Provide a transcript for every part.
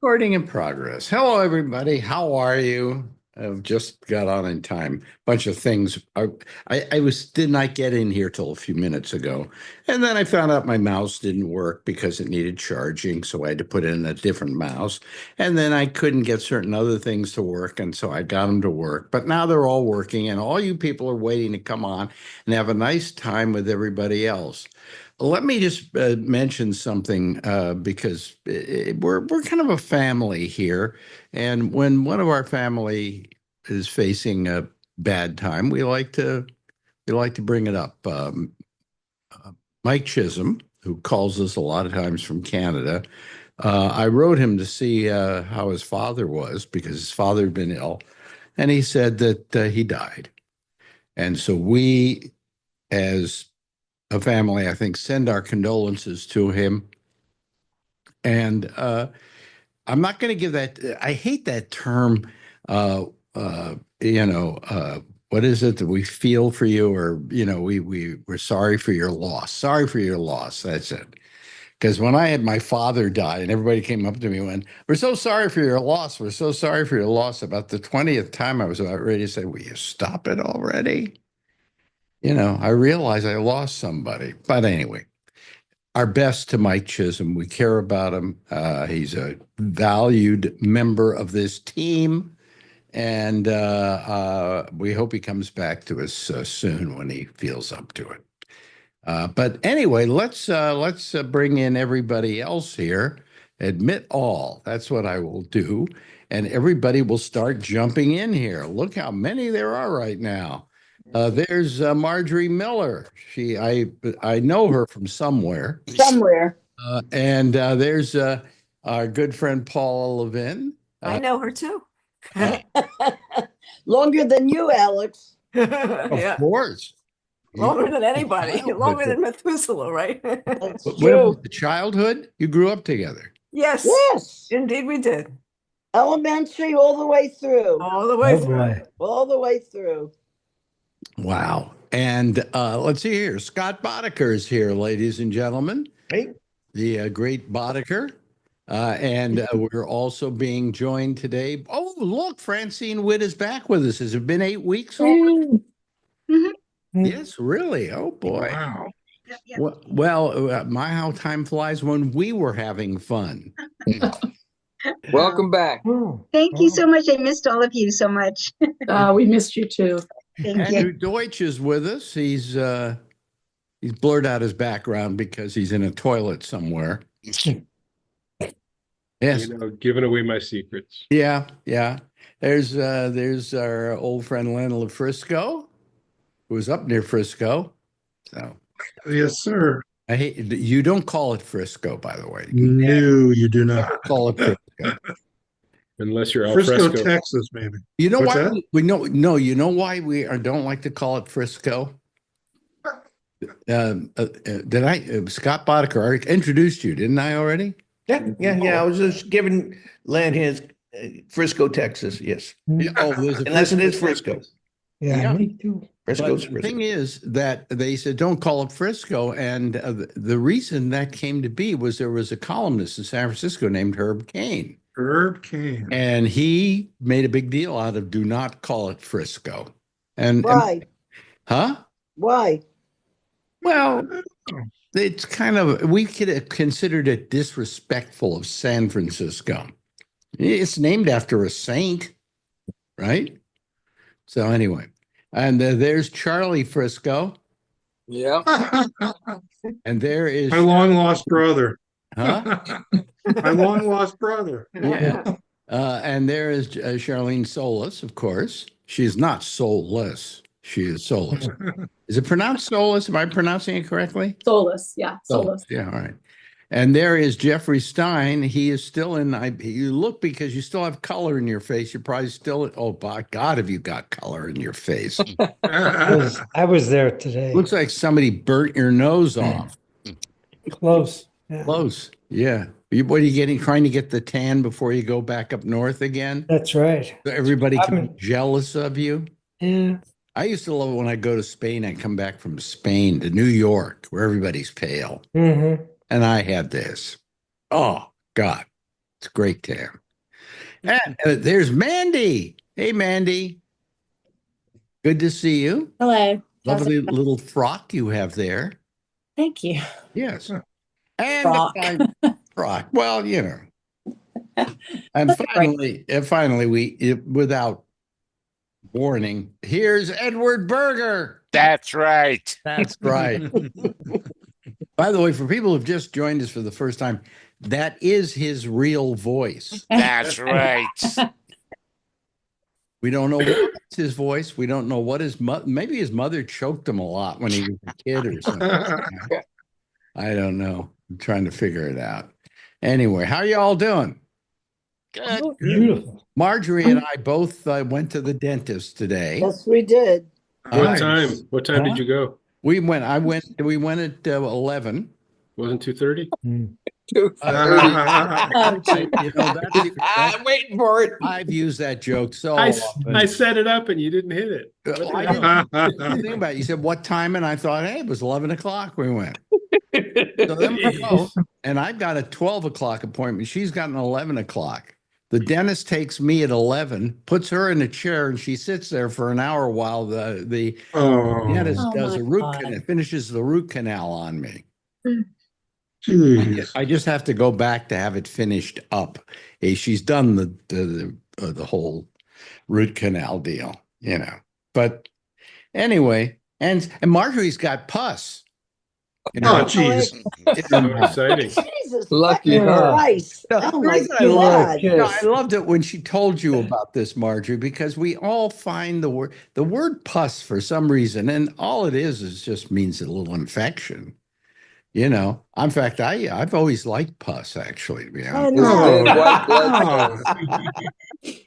Recording in progress. Hello, everybody. How are you? I've just got on in time. Bunch of things. I did not get in here till a few minutes ago, and then I found out my mouse didn't work because it needed charging, so I had to put in a different mouse. And then I couldn't get certain other things to work, and so I got them to work. But now they're all working, and all you people are waiting to come on and have a nice time with everybody else. Let me just mention something because we're kind of a family here, and when one of our family is facing a bad time, we like to bring it up. Uh, Mike Chisholm, who calls us a lot of times from Canada, I wrote him to see how his father was because his father had been ill, and he said that he died, and so we, as a family, I think, send our condolences to him. And I'm not going to give that. I hate that term. Uh, what is it that we feel for you, or we're sorry for your loss. Sorry for your loss. That's it. Because when I had my father die, and everybody came up to me and went, "We're so sorry for your loss. We're so sorry for your loss." About the 20th time, I was about ready to say, "Will you stop it already?" I realize I lost somebody. But anyway, our best to Mike Chisholm. We care about him. He's a valued member of this team, and we hope he comes back to us soon when he feels up to it. But anyway, let's bring in everybody else here. Admit all. That's what I will do, and everybody will start jumping in here. Look how many there are right now. There's Marjorie Miller. I know her from somewhere. Somewhere. And there's our good friend Paula Levin. I know her too. Longer than you, Alex. Of course. Longer than anybody. Longer than Methuselah, right? That's What true. about the childhood? You grew up together. Yes. Yes. Indeed, we did. Elementary all the way through. All the way Oh through. boy. All the way through. Wow. And let's see here. Scott Boddicker is here, ladies and gentlemen. Hey. The great Boddicker. And we're also being joined today. Oh, look, Francine Witt is back with us. Has it been 8 weeks already? Yes, really. Oh, boy. Wow. Well, my how time flies when we were having fun. Welcome back. Thank you so much. I missed all of you so much. We missed you too. Thank Andrew you. Deutsch is with us. He's blurred out his background because he's in a toilet somewhere. Yes. Giving away my secrets. Yeah. There's our old friend Len LaFrisco, who was up near Frisco. So Yes, sir. I hate you don't call it Frisco, by the way. No, you do not. Call it Frisco. Unless you're al Frisco, fresco. Texas, maybe. You know What's why that? we know? No, you know why don't like to call it Frisco? Did I? Scott Boddicker, I introduced you, didn't I already? Yeah. I was just giving Len his Frisco, Texas. Yes. Yeah, oh, there's a Unless it is Frisco. Yeah, me too. Frisco's But the Frisco. thing is that they said don't call it Frisco, and the reason that came to be was there was a columnist in San Francisco named Herb Cain, Herb Cain. and he made a big deal out of do not call it Frisco. And Why? huh? Why? Well, it's kind of we could have considered it disrespectful of San Francisco. It's named after a saint, right? So anyway, and there's Charlie Frisco, Yeah. and there is My long lost brother. huh? My long lost brother. Yeah. And there is Charlene Solis, of course. She is not soulless. She is soulless. Is it pronounced soulless? Am I pronouncing it correctly? Soulless, yeah, soulless. Yeah, all right. And there is Jeffrey Stein. He is still in. You look because you still have color in your face. You're probably still. Oh, by God, have you got color in your face? I was there today. Looks like somebody burnt your nose off. Close. Yeah. Close. Yeah. What are you getting? Trying to get the tan before you go back up north again? That's right. So everybody can be jealous of you. Yeah. I used to love it when I go to Spain. I come back from Spain to New York, where everybody's pale. Mm-hmm. And I had this. Oh, God. It's great to have. And there's Mandy. Hey, Mandy. Good to see you. Hello. Lovely little frock you have there. Thank you. Yes. And Frock. frock. Well, you know. And finally, without warning, here's Edward Berger. That's right. That's right. By the way, for people who've just joined us for the first time, that is his real voice. That's right. We don't know what's his voice. We don't know what maybe his mother choked him a lot when he was a kid or something. I don't know. I'm trying to figure it out. Anyway, how you all doing? Good. Beautiful. Marjorie and I both went to the dentist today. Yes, we did. What time? What time did you go? We went at 11. Wasn't 2:30? I'm waiting for it. I've used that joke so I often. set it up and you didn't hit it. I didn't think about it. You said what time, and I thought, hey, it was 11 o'clock. We went. So then we go, and I've got a 12 o'clock appointment. She's got an 11 o'clock. The dentist takes me at 11, puts her in a chair, and she sits there for an hour while the dentist does a root canal, finishes the root canal on me. Jeez. I just have to go back to have it finished up. She's done the whole root canal deal, you know. But anyway, and Marjorie's got pus. You know, Oh, jeez. it's So exciting. Jesus Lucky fucking her. Christ. Oh my I loved, God. I loved it when she told you about this, Marjorie, because we all find the word pus for some reason, and all it is just means a little infection. You know, in fact, I've always liked pus, actually, to be honest. Oh, It's no. white blood cells.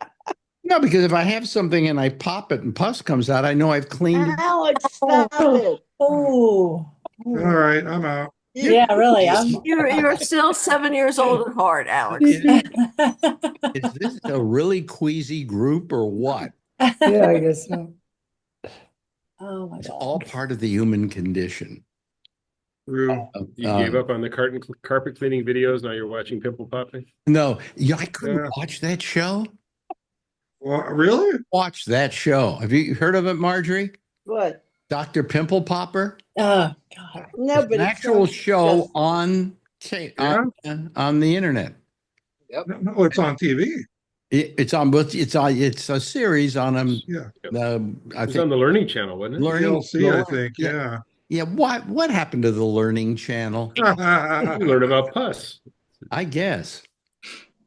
No, because if I have something and I pop it and pus comes out, I know I've cleaned it. Alex, stop it. Oh, All right, I'm out. yeah, really. You're still 7 years old at heart, Alex. Is this a really queasy group or what? Yeah, I guess so. Oh my It's God. all part of the human condition. True. You gave up on the carpet cleaning videos. Now you're watching pimple popping. No, I couldn't Yeah. watch that show. Well, really? Watch that show. Have you heard of it, Marjorie? What? Dr. Pimple Popper? Oh God. No, It's but an actual it's show just- on the internet. No, it's on TV. It's a series on Yeah. I It's think on the Learning Channel, wasn't it? TLC, I think. Yeah. Yeah, what happened to the Learning Channel? You learn about pus. I guess.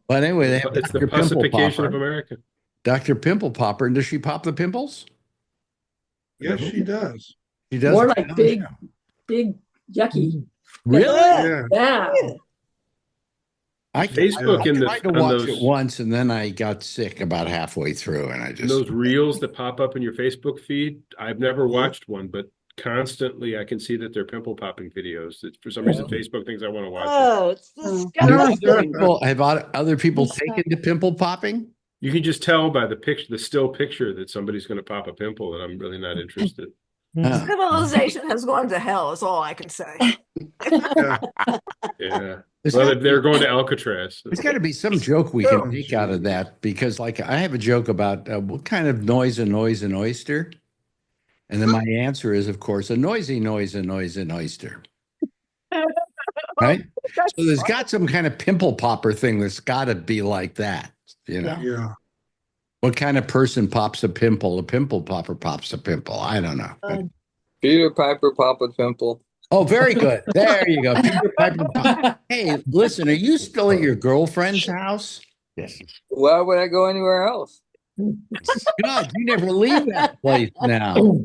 But anyway, they have It's the Dr. Pimple pussification of Popper. America. Dr. Pimple Popper. And does she pop the pimples? Yes, she does. She does. More like big, yucky. Really? Yeah. Yeah. Facebook I in the- tried to on watch those- it once, and then I got sick about halfway through, and I And just those reels that pop up in your Facebook feed, I've never watched one, but constantly I can see that they're pimple popping videos. For some reason, Facebook thinks I want to watch it. Oh, it's disgusting. Have other people taken to pimple popping? You can just tell by the picture, the still picture, that somebody's going to pop a pimple, and I'm really not interested. Civilization has gone to hell, is all I can say. Yeah. Well, they're going to Alcatraz. There's got to be some joke we can make out of that, because, like, I have a joke about what kind of noise annoys an oyster, and then my answer is, of course, a noisy oyster. Right? So there's got some kind of pimple popper thing that's got to be like that, you know? Yeah. What kind of person pops a pimple? A pimple popper pops a pimple. I don't know. Peter Piper pop a pimple. Oh, very good. There you go. Peter Piper pop. Hey, listen, are you still at your girlfriend's house? Yes. Why would I go anywhere else? God, you never leave that place now.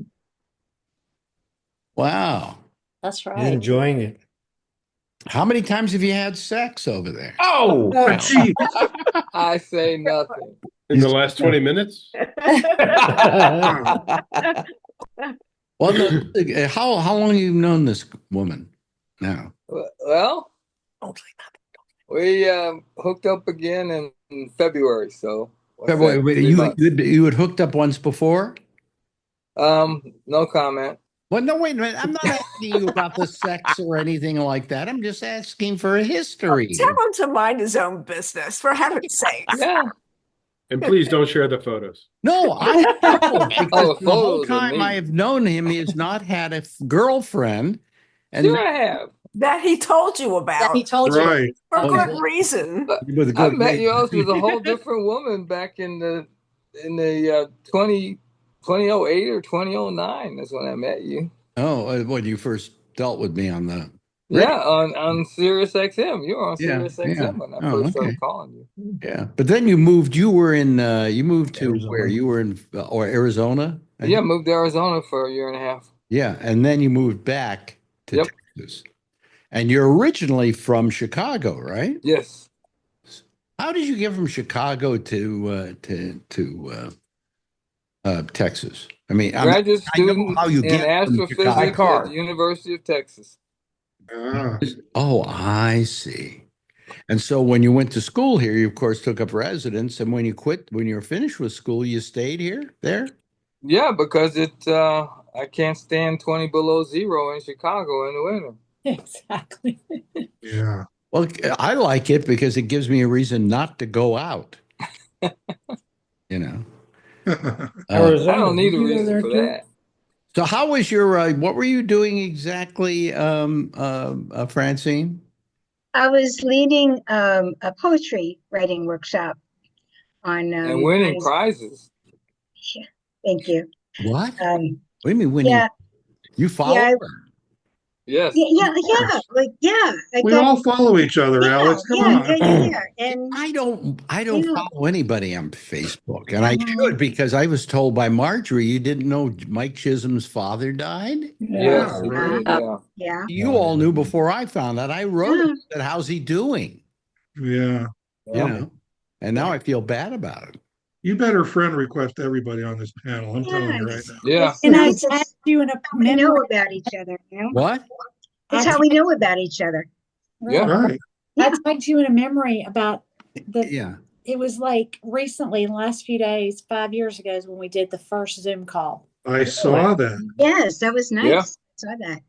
Wow. That's You're right. enjoying it. How many times have you had sex over there? Oh, Gee. I say nothing. In the last 20 minutes? Well, how long have you known this woman now? Well, we hooked up again in February. So February. You had hooked up once before? no comment. Well, no, wait a minute. I'm not asking you about the sex or anything like that. I'm just asking for a history. Tell him to mind his own business, for heaven's sakes. Yeah. And please don't share the photos. No, I know, because Oh, the whole photos of time me. I have known him, he has not had a girlfriend. And Sure I have. That he told you That about he told you. Right. for Oh, good yeah. reason. with a I good met you reason. also with a whole different woman back in the 2008 or 2009. That's when I met you. Oh, when you first dealt with me on the Yeah, on Sirius XM. You were on Yeah, Sirius XM yeah. when I Oh, first okay. started calling you. Yeah, but then you moved. You were in. You moved to Arizona. where? You were in or Arizona? I Yeah, think? moved to Arizona for a year and a half. Yeah, and then you moved back to Yep. Texas. And you're originally from Chicago, right? Yes. How did you get from Chicago to Texas? I mean, Graduate I know student how you in get from astrophysics Chicago. at the University of Texas. Ah, Oh, I see. And so when you went to school here, you of course took up residence, and when you quit, when you were finished with school, you stayed here, there? Yeah, because I can't stand 20 below zero in Chicago in the winter. Exactly. yeah. Well, I like it because it gives me a reason not to go out. You know. Arizona. I don't need a You go reason there for too? that. So how was your what were you doing exactly, Francine? I was leading a poetry writing workshop on And winning on- prizes. yeah, thank you. What? Um, What do you mean winning? yeah, You follow yeah, her? Yes. We all follow each other, Alex. Come on. And I don't Yeah. follow anybody on Facebook, and I Mhm. should because I was told by Marjorie you didn't know Mike Chisholm's father died. Yes, he right. did, yeah. yeah, You all knew before I found out. I wrote Yeah. it, said, "How's he doing?" Yeah. You know, and now I feel bad about it. You better friend request everybody on this panel. I'm telling you right it's, now. Yeah. it's And I nice. tagged It's you in a how we know memory. about each other. You know, What? it's I how we know about each other. Yeah. Right. I tagged you in a memory about Yeah. it was like recently, in the last few days, 5 years ago, is when we did the first Zoom call. I saw that. Yes, that was nice. Yeah. I saw that.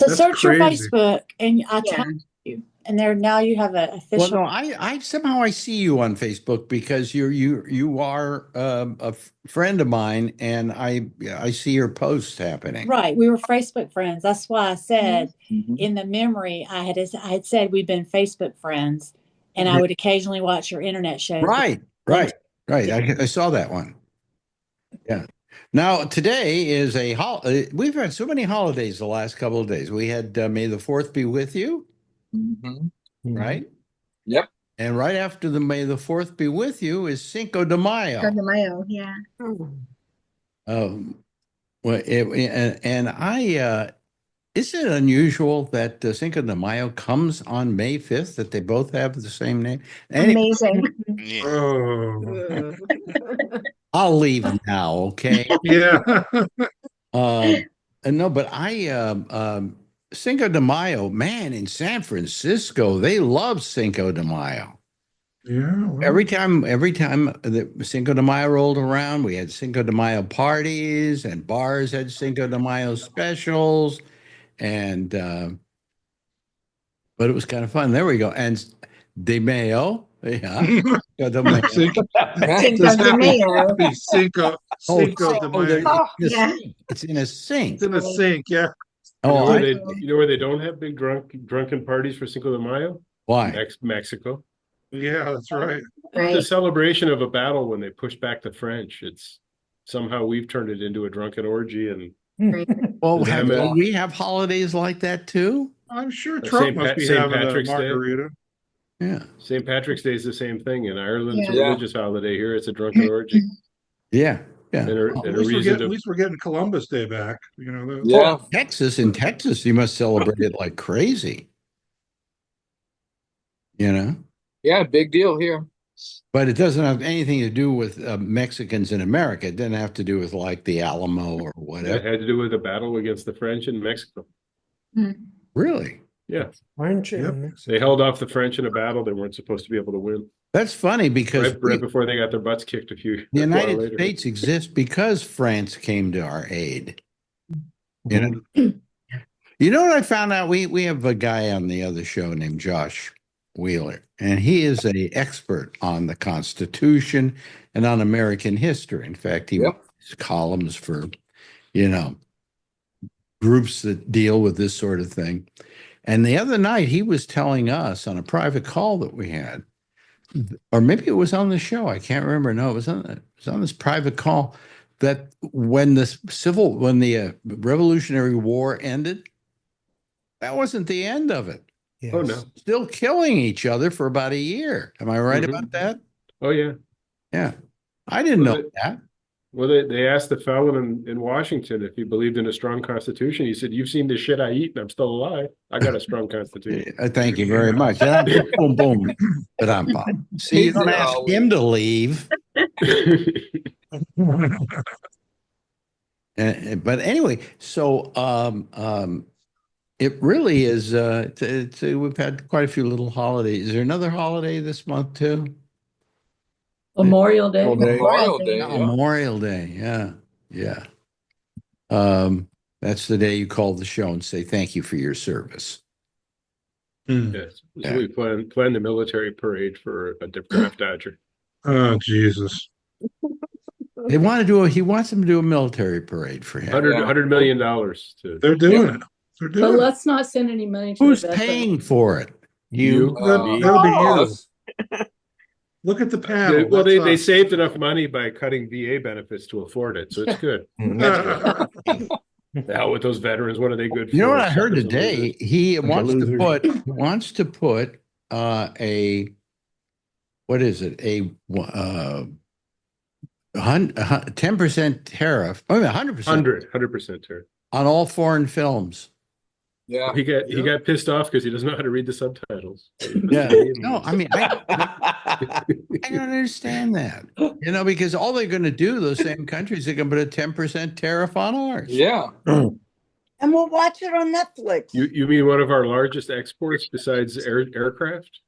So That's search your crazy. Facebook and I Yeah. tagged you. And there now you have an Well, official. no, I somehow I see you on Facebook because you are a friend of mine, and I see your posts happening. Right. We were Facebook friends. That's why I said Mhm. in the memory I had said we'd been Facebook friends and I would occasionally watch your internet shows. Right. I saw that one. Yeah. Now today is a we've had so many holidays the last couple of days. We had May the 4th be with you, Mhm. right? Yep. And right after the May the 4th be with you is Cinco de Mayo. Cinco de Mayo, yeah. Well, and I is it unusual that Cinco de Mayo comes on May 5th, that they both have the same name? Amazing. Yeah. Oh. I'll leave now, okay? Yeah. No, but Cinco de Mayo, man, in San Francisco, they love Cinco de Mayo. Yeah. Well, Every time the Cinco de Mayo rolled around, we had Cinco de Mayo parties, and bars had Cinco de Mayo specials, and but it was kind of fun. There we go. And de Mayo, yeah. Cinco de Mayo. Cinco Cinco de Mayo. happy Cinco de Mayo. Yeah. It's in a sink. It's in a sink. Yeah. You know Oh, where they don't have big drunken parties for Cinco de Mayo? why? Mexico. Yeah, that's right. It's a celebration of a battle when they pushed back the French. It's somehow we've turned it into a drunken orgy, and Well, Damn it. we have holidays like that too? I'm sure St. Trump must be St. having Patrick's a Day. margarita. Yeah. St. Patrick's Day is the same thing. In Ireland, it's a Yeah. religious holiday. Here, it's a drunken orgy. Yeah. And a At least reason at least we're getting Columbus Day back. You know. Yeah. In Texas, you must celebrate it like crazy. You know? Yeah, big deal here. But it doesn't have anything to do with Mexicans in America. It didn't have to do with like the Alamo or It whatever. had to do with a battle against the French in Mexico. Really? Yeah. Aren't you? Yep. They held off the French in a battle they weren't supposed to be able to win. That's funny because Right before they got their butts kicked the United States exists because France came to our aid. You know, you know what I found out? We have a guy on the other show named Josh Wheeler, and he is a expert on the Constitution and on American history. In fact, he writes columns for, you know, groups that deal with this sort of thing. And the other night, he was telling us on a private call that we had, or maybe it was on the show. I can't remember. No, it was on this private call that when the Revolutionary War ended, that wasn't the end of it. Yes. Oh, no. Still killing each other for about a year. Am I right about that? Oh, yeah. Yeah. I didn't know that. Well, they asked the felon in Washington if he believed in a strong constitution. He said, "You've seen the shit I eat and I'm still alive. I got a strong constitution." Thank you very much. Boom, boom. But I'm fine. See, you don't ask him to leave. But anyway, so it really is. We've had quite a few little holidays. Is there another holiday this month too? Memorial Day. Memorial Day. Yeah. Memorial Day. Yeah, yeah. That's the day you call the show and say thank you for your service. Yes. So we plan the military parade for a draft dodger. Oh, Jesus. They want to do he wants them to do a military parade for him. $100 million. They're doing it. They're doing But it. let's not send any money to Who's the veterans. paying for it? You. That'll be you. Look at the panel. Well, they saved enough money by cutting VA benefits to afford it, so it's good. That's good. Now with those veterans, what are they good for? You know what I heard today? He wants to put a what is it? A 10% tariff. I mean 100%. 100% tariff on all foreign films. Yeah, he got pissed off because he doesn't know how to read the subtitles. Yeah, no, I mean, I don't understand that. You know, because all they're going to do, those same countries, they're going to put a 10% tariff on ours. Yeah, and we'll watch it on Netflix. You mean one of our largest exports besides aircraft?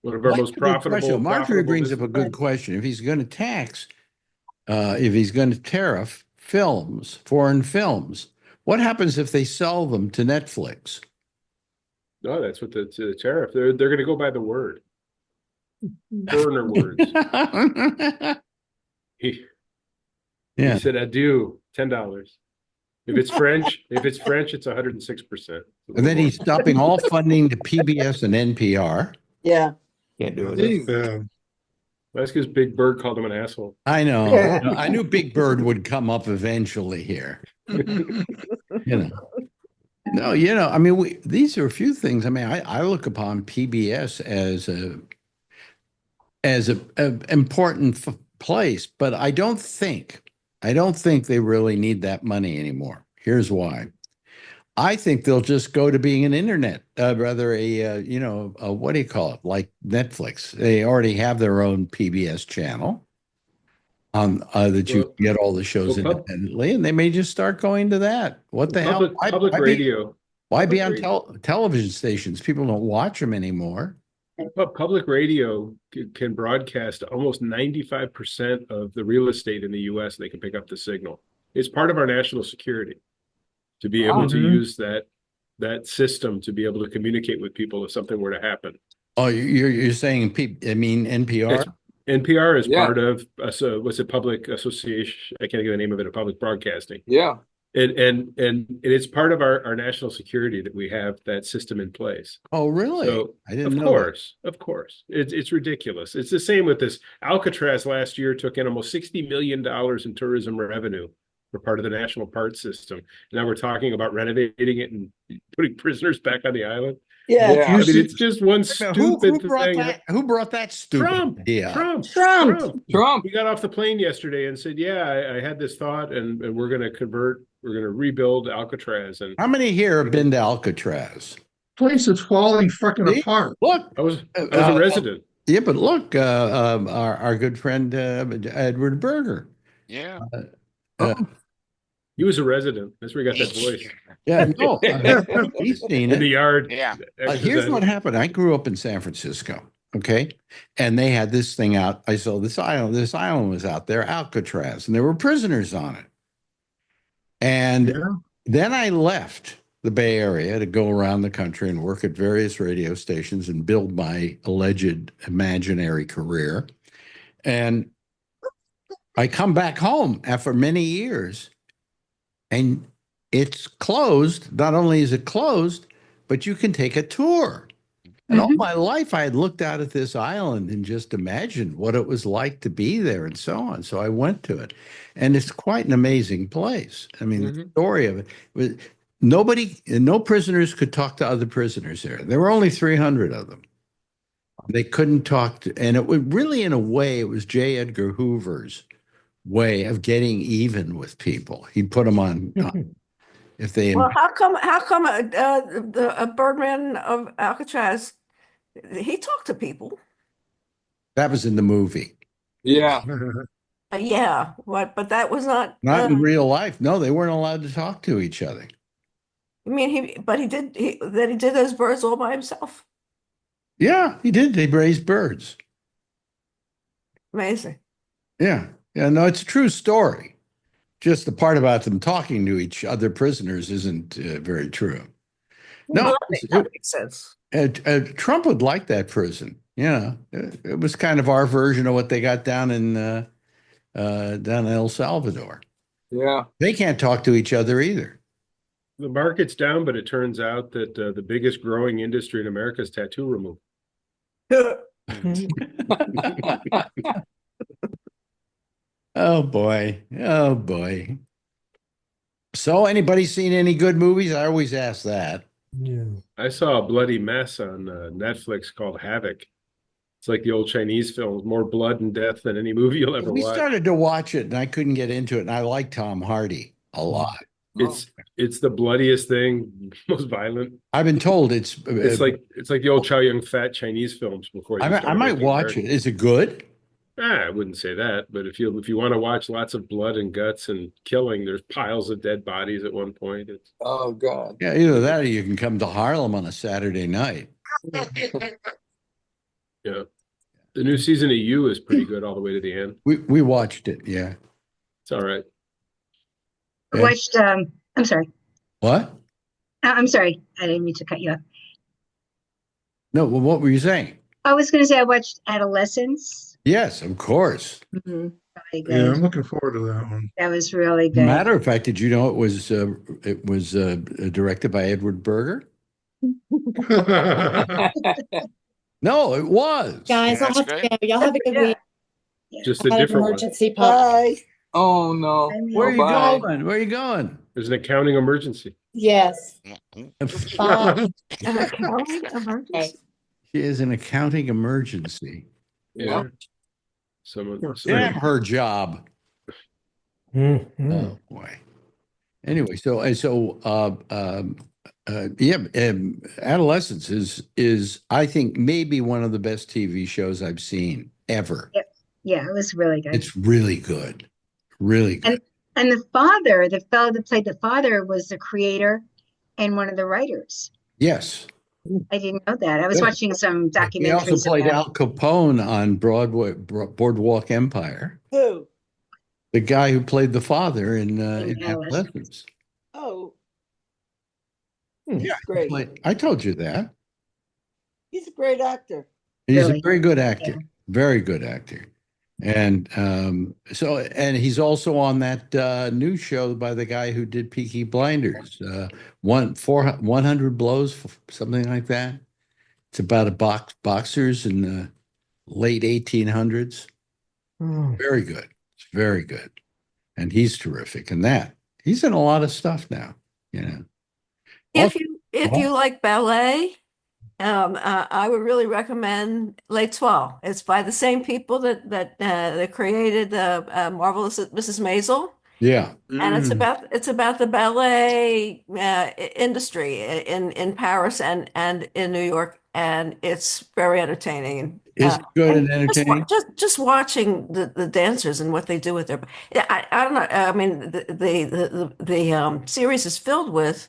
One of our most profitable. Marjorie brings up a good question. If he's going to tax, if he's going to tariff films, foreign films, what happens if they sell them to Netflix? No, that's what the tariff. They're going to go by the word. Foreigner words. He said adieu, $10. If it's French, it's 106%. And then he's stopping all funding to PBS and NPR. Yeah. Can't do it. That's because Big Bird called him an asshole. I know. I knew Big Bird would come up eventually here. I mean, these are a few things. I mean, I look upon PBS as a important place, but I don't think they really need that money anymore. Here's why. I think they'll just go to being an internet, what do you call it? Like Netflix. They already have their own PBS channel that you get all the shows independently, and they may just start going to that. What the hell? Public radio. Why be on television stations? People don't watch them anymore. But public radio can broadcast almost 95% of the real estate in the U.S. They can pick up the signal. It's part of our national security to be able to use that system to be able to communicate with people if something were to happen. Oh, you're saying NPR? NPR is part of what's it? Public Association? I can't get the name of it. Public Broadcasting. Yeah. And it's part of our national security that we have that system in place. Oh, really? So, I didn't know. Of course. It's ridiculous. It's the same with this. Alcatraz last year took in almost $60 million in tourism revenue for part of the national park system. Now we're talking about renovating it and putting prisoners back on the island. Yeah. I mean, it's just one stupid thing. Who brought that stupid idea? Trump. He got off the plane yesterday and said, "Yeah, I had this thought, and we're going to convert. We're going to rebuild Alcatraz." And how many here have been to Alcatraz? Place is falling fucking apart. Look, I was a resident. Yeah, but look, our good friend Edward Berger. Yeah. He was a resident. That's where he got that voice. Yeah, no, he's seen it in the yard. Yeah. Here's what happened. I grew up in San Francisco. Okay, and they had this thing out. I saw this island. This island was out there, Alcatraz, and there were prisoners on it. And then I left the Bay Area to go around the country and work at various radio stations and build my alleged imaginary career. And I come back home after many years and it's closed. Not only is it closed, but you can take a tour. And all my life, I had looked out at this island and just imagined what it was like to be there and so on. So I went to it. And it's quite an amazing place. I mean, the story of it was no prisoners could talk to other prisoners there. There were only 300 of them. They couldn't talk to, and it was really, in a way, it was J. Edgar Hoover's way of getting even with people. He'd put them on if they. Well, how come the Birdman of Alcatraz, he talked to people? That was in the movie. Yeah. Yeah, but that was not in real life. No, they weren't allowed to talk to each other. I mean, he did those birds all by himself. Yeah, he did. They raised birds. Amazing. Yeah. Yeah, no, it's a true story. Just the part about them talking to each other prisoners isn't very true. No, that makes sense. Trump would like that prison. Yeah, it was kind of our version of what they got down in El Salvador. Yeah, they can't talk to each other either. The market's down, but it turns out that the biggest growing industry in America is tattoo removal. Oh boy. Oh boy. So anybody seen any good movies? I always ask that. Yeah. I saw a bloody mess on Netflix called Havoc. It's like the old Chinese films, more blood and death than any movie you'll ever We watch. started to watch it and I couldn't get into it. And I like Tom Hardy a lot. It's the bloodiest thing, most violent. I've been told it's like the old Chow Yun Fat Chinese films before. I might watch it. Is it good? I wouldn't say that, but if you want to watch lots of blood and guts and killing, there's piles of dead bodies at one point. Oh God. Yeah, either that or you can come to Harlem on a Saturday night. Yeah. The new season of You is pretty good all the way to the end. We watched it, yeah. It's all right. I watched I'm sorry. What? I'm sorry. I didn't mean to cut you off. No, well, what were you saying? I was going to say I watched Adolescence. Yes, of course. Really good. Yeah, I'm looking forward to that one. That was really good. Matter of fact, did you know it was directed by Edward Berger? No, it was. Guys, I'll have to go. Y'all have a good week. Just I a had an different one. emergency pop. Bye. Oh no. Where are you Bye-bye. going? Where are you going? There's an accounting emergency. Yes. Bye. Emergency. She is an accounting emergency. Yeah. Someone. Damn her job. Mhm. Oh boy. Anyway, Adolescence is I think maybe one of the best TV shows I've seen ever. Yeah, it was really good. It's really good. Really good. And the fellow that played the father was the creator and one of the writers. Yes. I didn't know that. I was watching some documentaries. He also played about Al Capone on Boardwalk Empire. Who? The guy who played the father in Adolescence. Adolescence. Oh. Yeah, He's great. I told you that. He's a great actor. He's Really? a very good actor. Yeah. Very good actor. And he's also on that new show by the guy who did Peaky Blinders, 100 Blows, something like that. It's about boxers in the late 1800s. Very good. It's very good. And he's terrific in that. He's in a lot of stuff now, you know. If you like ballet, I would really recommend Les Toiles. It's by the same people that created the Marvelous Mrs. Maisel. Yeah. And it's about the ballet industry in Paris and in New York, and it's very entertaining. It's good and entertaining. Just watching the dancers and what they do with their. I don't know. I mean, the series is filled with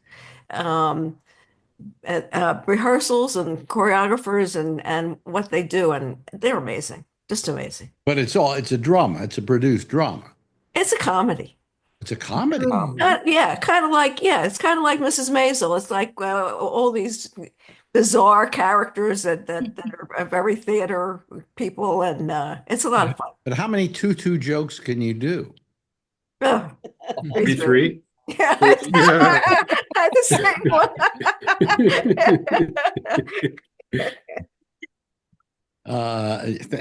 rehearsals and choreographers and what they do, and they're amazing, just amazing. But it's a drama. It's a produced drama. It's a comedy. It's a comedy. Yeah, kind of like it's kind of like Mrs. Maisel. It's like all these bizarre characters that are very theater people, and it's a lot of fun. But how many tutu jokes can you do? Ugh, Maybe three. Yeah, Yeah. I had the same one.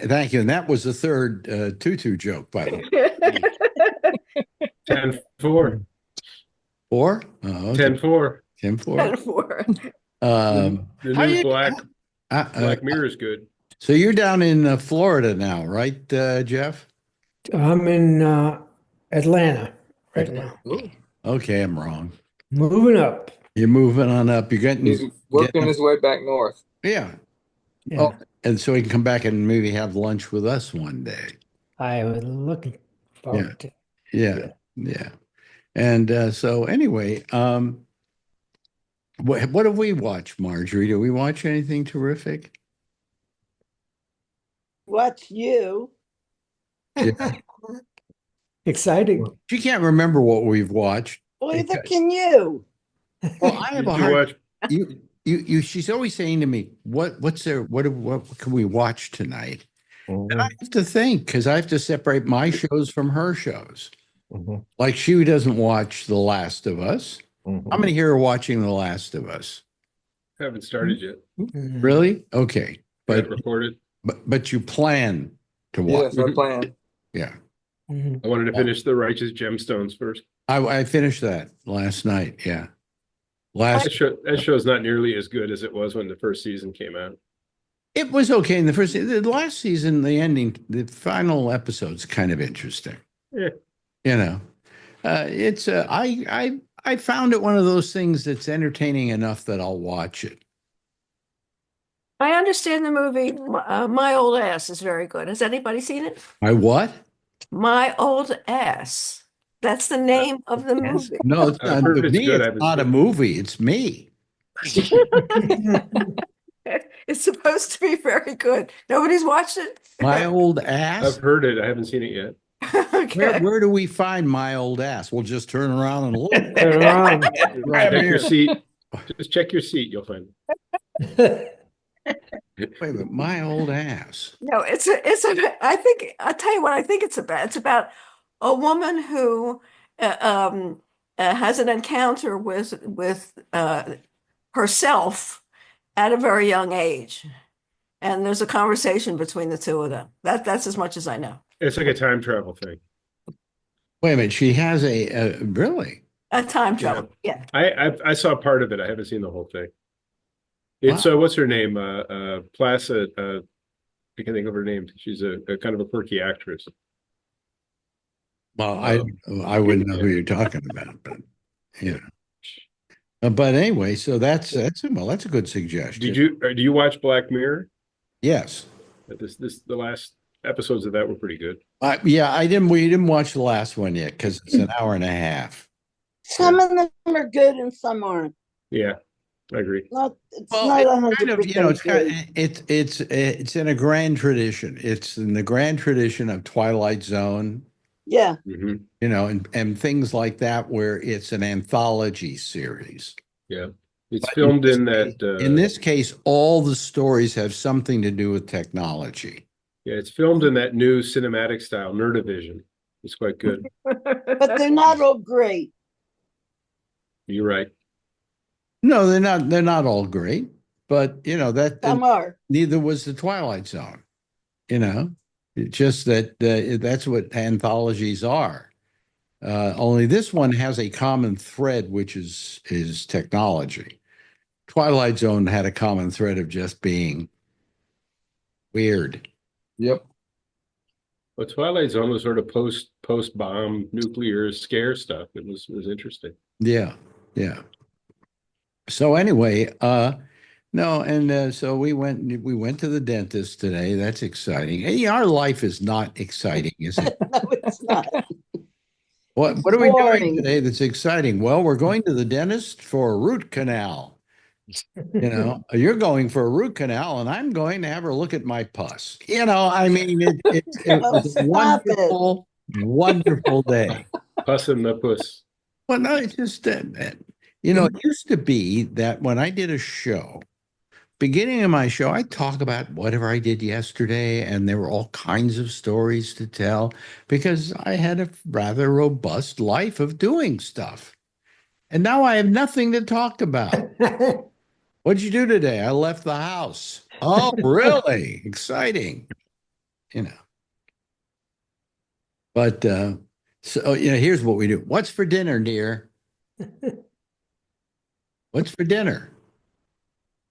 Thank you. And that was the third tutu joke, by the way. 10-4. 4? Oh, okay. 10-4. 10-4. 10-4. The How new you- Black Mirror is good. So you're down in Florida now, right, Jeff? I'm in Atlanta right now. Okay, I'm wrong. Moving up. You're moving on up. You're He's working his way back north. Yeah. Yeah. Oh, and so he can come back and maybe have lunch with us one day. I was looking forward to. Yeah. And so anyway, what have we watched, Marjorie? Do we watch anything terrific? Watch you. Yeah. Exciting. She can't remember what we've watched. Neither can you. Well, I have a Did you hard. watch She's always saying to me, what's there? What can we watch tonight? And I have to think because I have to separate my shows from her shows. Like she doesn't watch The Last of Us. How many here are watching The Last of Us? Haven't started yet. Really? Okay, but Recorded. but you plan to watch? Yes, I plan. Yeah. I wanted to finish The Righteous Gemstones first. I finished that last night. Yeah. That show's not nearly as good as it was when the first season came out. It was okay in the last season. The ending, the final episode's kind of interesting. Yeah. You know, it's I found it one of those things that's entertaining enough that I'll watch it. I understand the movie My Old Ass is very good. Has anybody seen it? My what? My Old Ass. That's the name of the movie. No, it's not. heard it's Me, good. it's not a movie. It's me. It's supposed to be very good. Nobody's watched it? My Old Ass. I've heard it. I haven't seen it yet. Okay. Where do we find My Old Ass? We'll just turn around and look. Turn around. Right Check here. your seat. Just check your seat. You'll find it. Wait a minute, My Old Ass. No, I think, I'll tell you what I think it's about. It's about a woman who has an encounter with herself at a very young age. And there's a conversation between the two of them. That's as much as I know. It's like a time travel thing. Wait a minute, she has a really? A time travel. Yeah. I saw part of it. I haven't seen the whole thing. It's what's her name? Placid. I can't think of her name. She's a kind of a quirky actress. Well, I wouldn't know who you're talking about, but yeah. But anyway, so that's a good suggestion. Do you watch Black Mirror? Yes. The last episodes of that were pretty good. Yeah, we didn't watch the last one yet because it's an hour and a half. Some of them are good and some aren't. Yeah, I agree. It's not 100%. It's in a grand tradition. It's in the grand tradition of Twilight Zone. Yeah. Mm-hmm. You know, and things like that where it's an anthology series. Yeah. It's filmed in that. In this case, all the stories have something to do with technology. Yeah, it's filmed in that new cinematic style, Nerdivision. It's quite good. But they're not all great. You're right. No, they're not. They're not all great, but you know that Some are. neither was the Twilight Zone. You know, it's just that that's what anthologies are. Only this one has a common thread, which is technology. Twilight Zone had a common thread of just being weird. Yep. Well, Twilight Zone was sort of post bomb nuclear scare stuff. It was interesting. Yeah. So anyway, so we went to the dentist today. That's exciting. Hey, our life is not exciting, is it? No, it's not. What are we doing Boring. today that's exciting? Well, we're going to the dentist for a root canal. You know, you're going for a root canal, and I'm going to have her look at my pus. You know, I mean, it was a wonderful day. Puss in the Puss. Well, no, it's just that, it used to be that when I did a show, beginning of my show, I talk about whatever I did yesterday, and there were all kinds of stories to tell because I had a rather robust life of doing stuff. And now I have nothing to talk about. What'd you do today? I left the house. Oh, really? Exciting. But here's what we do. What's for dinner, dear? What's for dinner?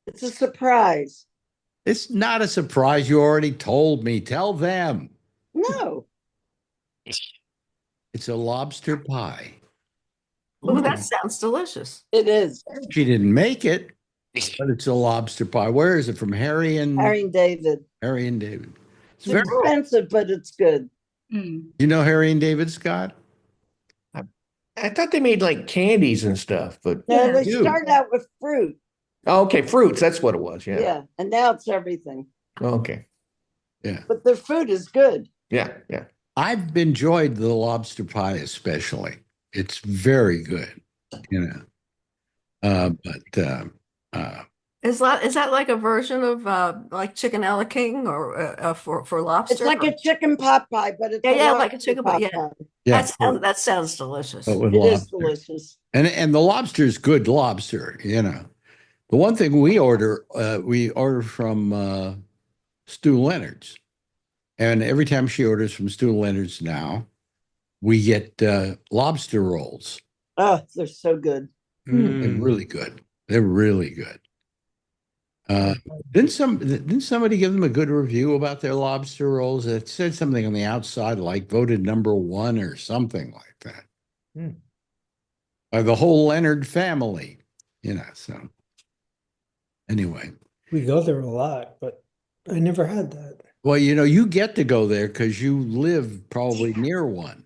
It's a surprise. It's not a surprise. You already told me. Tell them. No. It's a lobster pie. Oh, that sounds delicious. It is. She didn't make it, but it's a lobster pie. Where is it from? Harry and David. Harry and David. It's expensive, but it's good. You know Harry and David, Scott? I thought they made like candies and stuff, but No, they started out with fruit. oh, okay, fruits. That's what it was. Yeah. Yeah, and now it's everything. Okay. Yeah. But their food is good. Yeah. Yeah. I've enjoyed the lobster pie especially. It's very good, Is that like a version of like chicken a la king or for lobster? It's like a chicken pot pie, but it's like a chicken pot. Yeah, Yeah. That sounds delicious. But with It is lobster. delicious. And the lobster is good lobster, The one thing we order from Stu Leonard's. And every time she orders from Stu Leonard's now, we get lobster rolls. Oh, they're so good. They're really good. They're really good. Didn't somebody give them a good review about their lobster rolls? It said something on the outside, like voted #1 or something like that. By the whole Leonard family, so anyway. We go there a lot, but I never had that. Well, you get to go there because you live probably near one.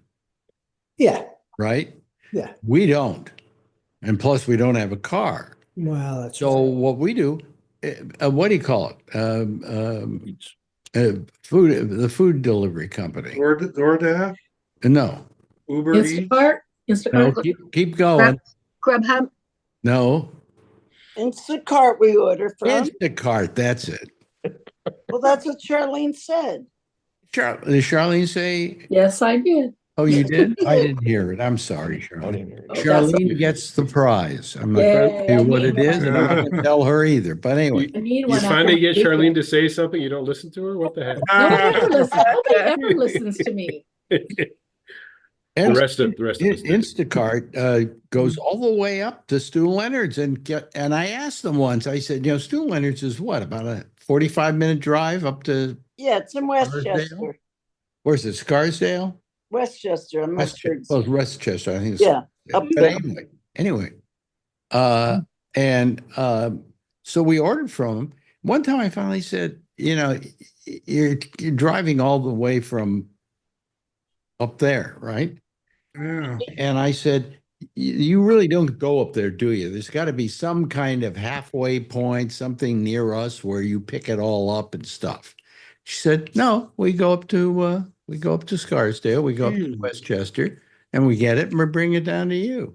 Yeah. Right? Yeah. We don't. And plus, we don't have a car. Well, that's so right. what we do, what do you call it? The food delivery company. DoorDash? No. Uber Eats? Instacart? No, Instacart? keep going. Grubhub? No. Instacart we order from. Instacart, that's it. Well, that's what Charlene said. Did Charlene say? Yes, I did. Oh, you did? I didn't hear it. I'm sorry, Charlene. Charlene gets the prize. I'm not going to tell you what it is, and I'm not going to tell her either. But anyway. You finally get Charlene to say something, you don't listen to her? What the heck? Nobody ever listens to me. And the rest of Instacart goes all the way up to Stu Leonard's and I asked them once, I said, Stu Leonard's is what, about a 45-minute drive up to it's in Westchester. Where's it? Scarsdale? Westchester. I'm not sure. Well, Westchester, I think it's up but there. Anyway. So we ordered from him. One time I finally said, you're driving all the way from up there, right? Yeah. And I said, you really don't go up there, do you? There's got to be some kind of halfway point, something near us where you pick it all up and stuff. She said, no, we go up to Scarsdale, we go up to Westchester, and we get it and we bring it down to you.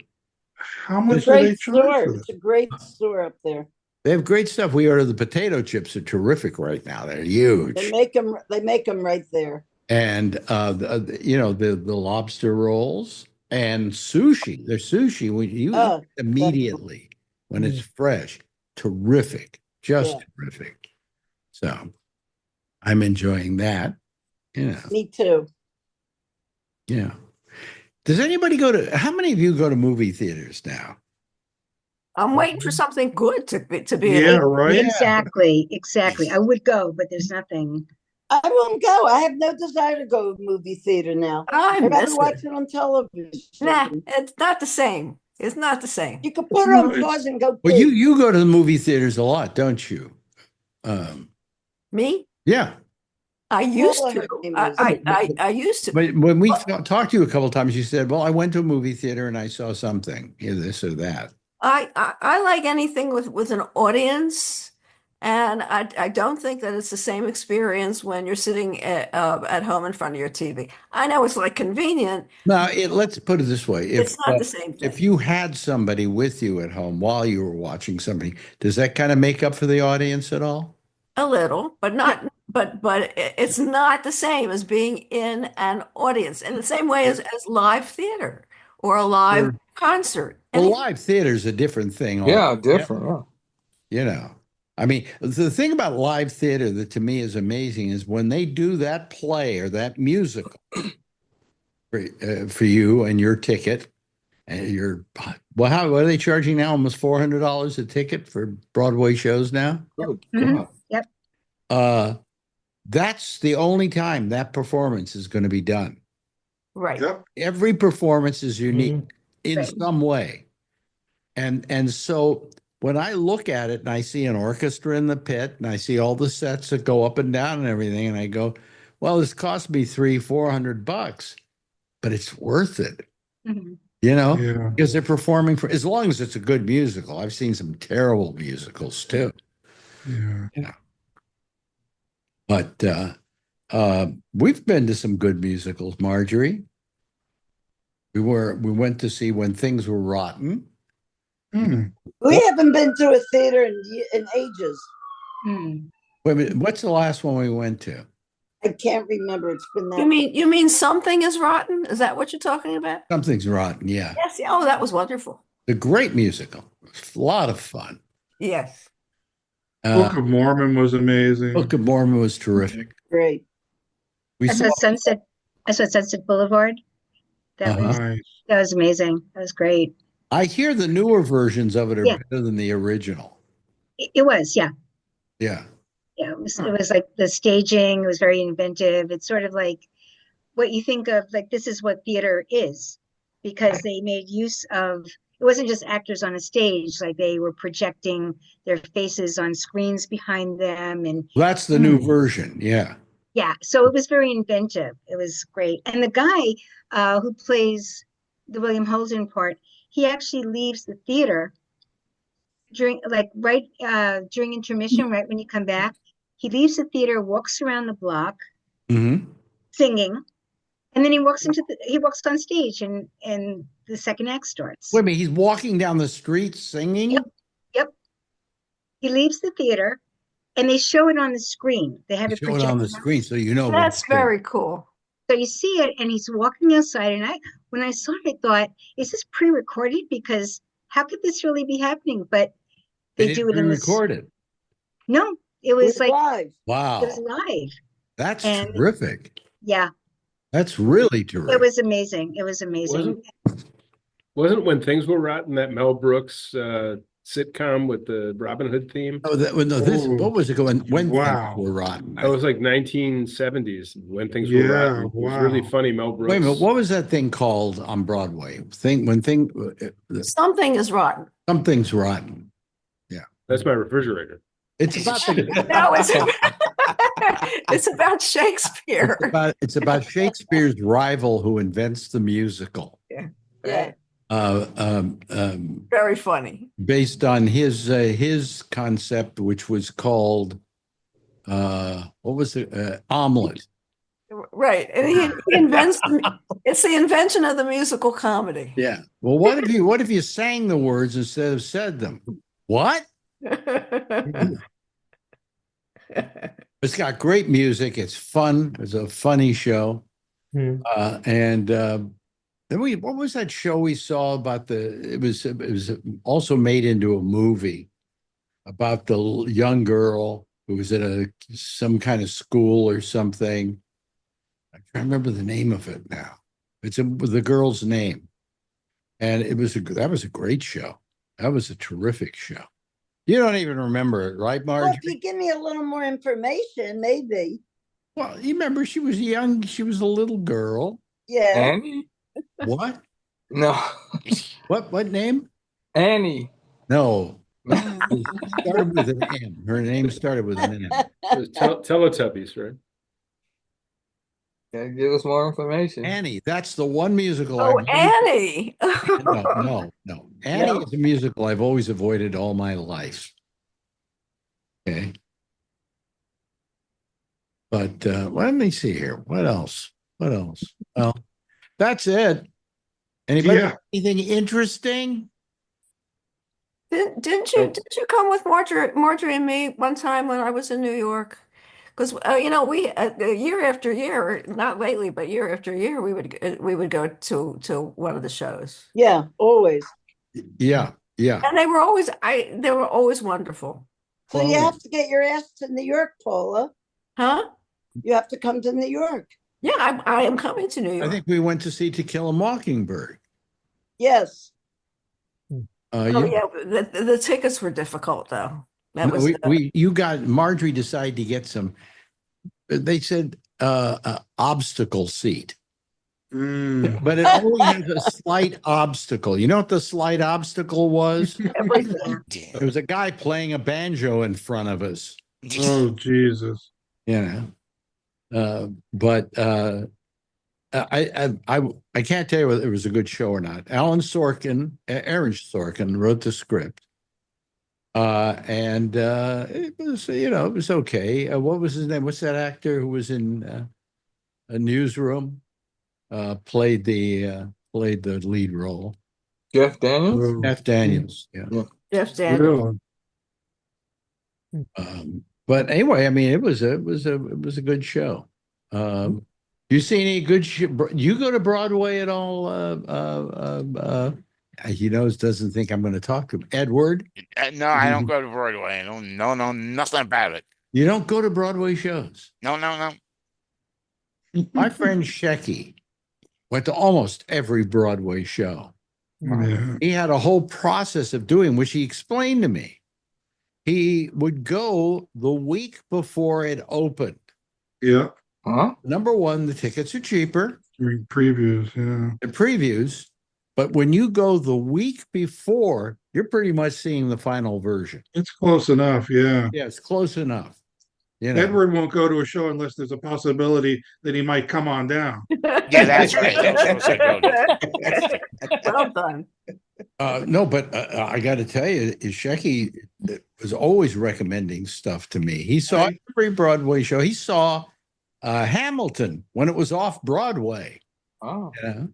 How much do they charge for this? It's a great store up there. They have great stuff. We order the potato chips are terrific right now. They're huge. They make them right there. And the lobster rolls and sushi. Their sushi when you eat immediately when it's fresh, terrific, just terrific. So I'm enjoying that. Me too. Yeah. Does anybody how many of you go to movie theaters now? I'm waiting for something good to be. Yeah, right. Exactly. I would go, but there's nothing. I won't go. I have no desire to go to movie theater now. I I'd rather miss watch it on television. Nah, it's not the same. It's not the same. You can put it on pause and go. Well, you go to the movie theaters a lot, don't you? Me? Yeah. I used to. I used to. But when we talked to you a couple of times, you said, "Well, I went to a movie theater and I saw something, this or that." I like anything with an audience. And I don't think that it's the same experience when you're sitting at home in front of your TV. I know it's like convenient. Now, let's put it this way. It's not the same If thing. you had somebody with you at home while you were watching something, does that kind of make up for the audience at all? A little, but not, but it's not the same as being in an audience in the same way as live theater or a live Sure. concert. Well, live theater is a different thing. Yeah, different. Yeah. You know, I mean, the thing about live theater that to me is amazing is when they do that play or that musical for you and your ticket and what are they charging now? Almost $400 a ticket for Broadway shows now. Good Mhm. God. Yep. That's the only time that performance is going to be done. Right. Yep. Every performance is unique in Right. some way. And so when I look at it and I see an orchestra in the pit and I see all the sets that go up and down and everything, and I go, well, this cost me $300-400, but it's worth it, Mhm. Yeah. because they're performing for as long as it's a good musical. I've seen some terrible musicals too, Yeah. but we've been to some good musicals, Marjorie. We went to see When Things Were Rotten. We haven't been to a theater in ages. Mm. Wait a minute, what's the last one we went to? I can't remember. It's been that. You mean Something is Rotten? Is that what you're talking about? Something's Rotten, yeah. Yes. Oh, that was wonderful. The great musical. A lot of fun. Yes. Book of Mormon was amazing. Book of Mormon was terrific. Great. We I saw Sunset Boulevard. That was Nice. that was amazing. That was great. I hear the newer versions of it are Yeah. better than the original. It was, yeah. Yeah. Yeah, it was like the staging, it was very inventive. It's sort of like what you think of, like this is what theater is, because they made use of, it wasn't just actors on a stage, like they were projecting their faces on screens behind them. And That's the new version. Yeah. yeah, so it was very inventive. It was great. And the guy who plays the William Holden part, he actually leaves the theater during during intermission, right when you come back. He leaves the theater, walks around the block, Mm-hmm. singing, and then he walks on stage, and the second act starts. Wait a minute, he's walking down the street singing? Yep. He leaves the theater, and they show it on the screen. They have it Show it on the projected screen so you know. That's very cool. So you see it, and he's walking outside. And when I saw it, I thought, is this pre-recorded? Because how could this really be happening? But they do it in this. Recorded. No, it was like live. Wow. It was live. That's And- terrific. Yeah, That's really terrific. it was amazing. It was amazing. Wasn't When Things Were Rotten that Mel Brooks sitcom with the Robin Hood theme? Oh, what was it going? When Wow. Things Were Rotten. That was like 1970s. When Things Were Yeah, Rotten. It was really wow. funny. Mel Brooks. Wait a minute, what was that thing called on Broadway? Something is Rotten. Something's Rotten. That's my refrigerator. It's about the, No, it's about Shakespeare. it's about Shakespeare's rival who invents the musical. Yeah. Very funny. Based on his concept, which was called what was it? Omelet. Right. And he invents it's the invention of the musical comedy. Yeah. Well, what if you sang the words instead of said them? What? It's got great music. It's fun. It's a funny show. And then what was that show we saw about it was also made into a movie about the young girl who was at some kind of school or something. I can't remember the name of it now. It's the girl's name. And that was a great show. That was a terrific show. You don't even remember it, right, Well, Marge? if you give me a little more information, maybe. Well, you remember she was young. She was a little girl. Yeah. Annie? What? No. What name? Annie. No. Started with an N. Her name started with an N. It was Teletubbies, right? Can you give us more information? Annie. That's the one musical. Oh, Annie. No. Annie is a musical I've always avoided all my life. Okay. But let me see here. What else? What else? Well, that's it. Anybody Yeah. anything interesting? Didn't you come with Marjorie and me one time when I was in New York? Because we year after year, not lately, but year after year, we would go to one of the shows. Yeah, always. Yeah, yeah. And they were always wonderful. So you have to get your ass to New York, Paula. Huh? You have to come to New York. Yeah, I am coming to New York. I think we went to see To Kill a Mockingbird. Yes. Yeah, the tickets were difficult though. That was you got Marjorie decided to get some. They said obstacle seat, but it only has a slight obstacle. You know what the slight obstacle was? everything. There was a guy playing a banjo in front of us. Oh, Jesus. But I can't tell you whether it was a good show or not. Aaron Sorkin wrote the script. And it was okay. What was his name? What's that actor who was in a Newsroom? Played the lead role. Jeff Daniels. Jeff Daniels. Yeah. Jeff Daniels. But anyway, I mean, it was a good show. You see any good? You go to Broadway at all? He doesn't think I'm going to talk to him. Edward? No, I don't go to Broadway. No, nothing about it. You don't go to Broadway shows? No. My friend Shecky went to almost every Broadway show. Yeah. He had a whole process of doing, which he explained to me. He would go the week before it opened. Yeah. Huh? Number one, the tickets are cheaper. Previews, yeah. The previews. But when you go the week before, you're pretty much seeing the final version. It's close enough, yeah. Yeah, it's close enough. Edward won't go to a show unless there's a possibility that he might come on down. Yeah, that's right. Well done. No, but I got to tell you, Shecky was always recommending stuff to me. He saw every Broadway show. He saw Hamilton when it was off Broadway. Oh. Yeah.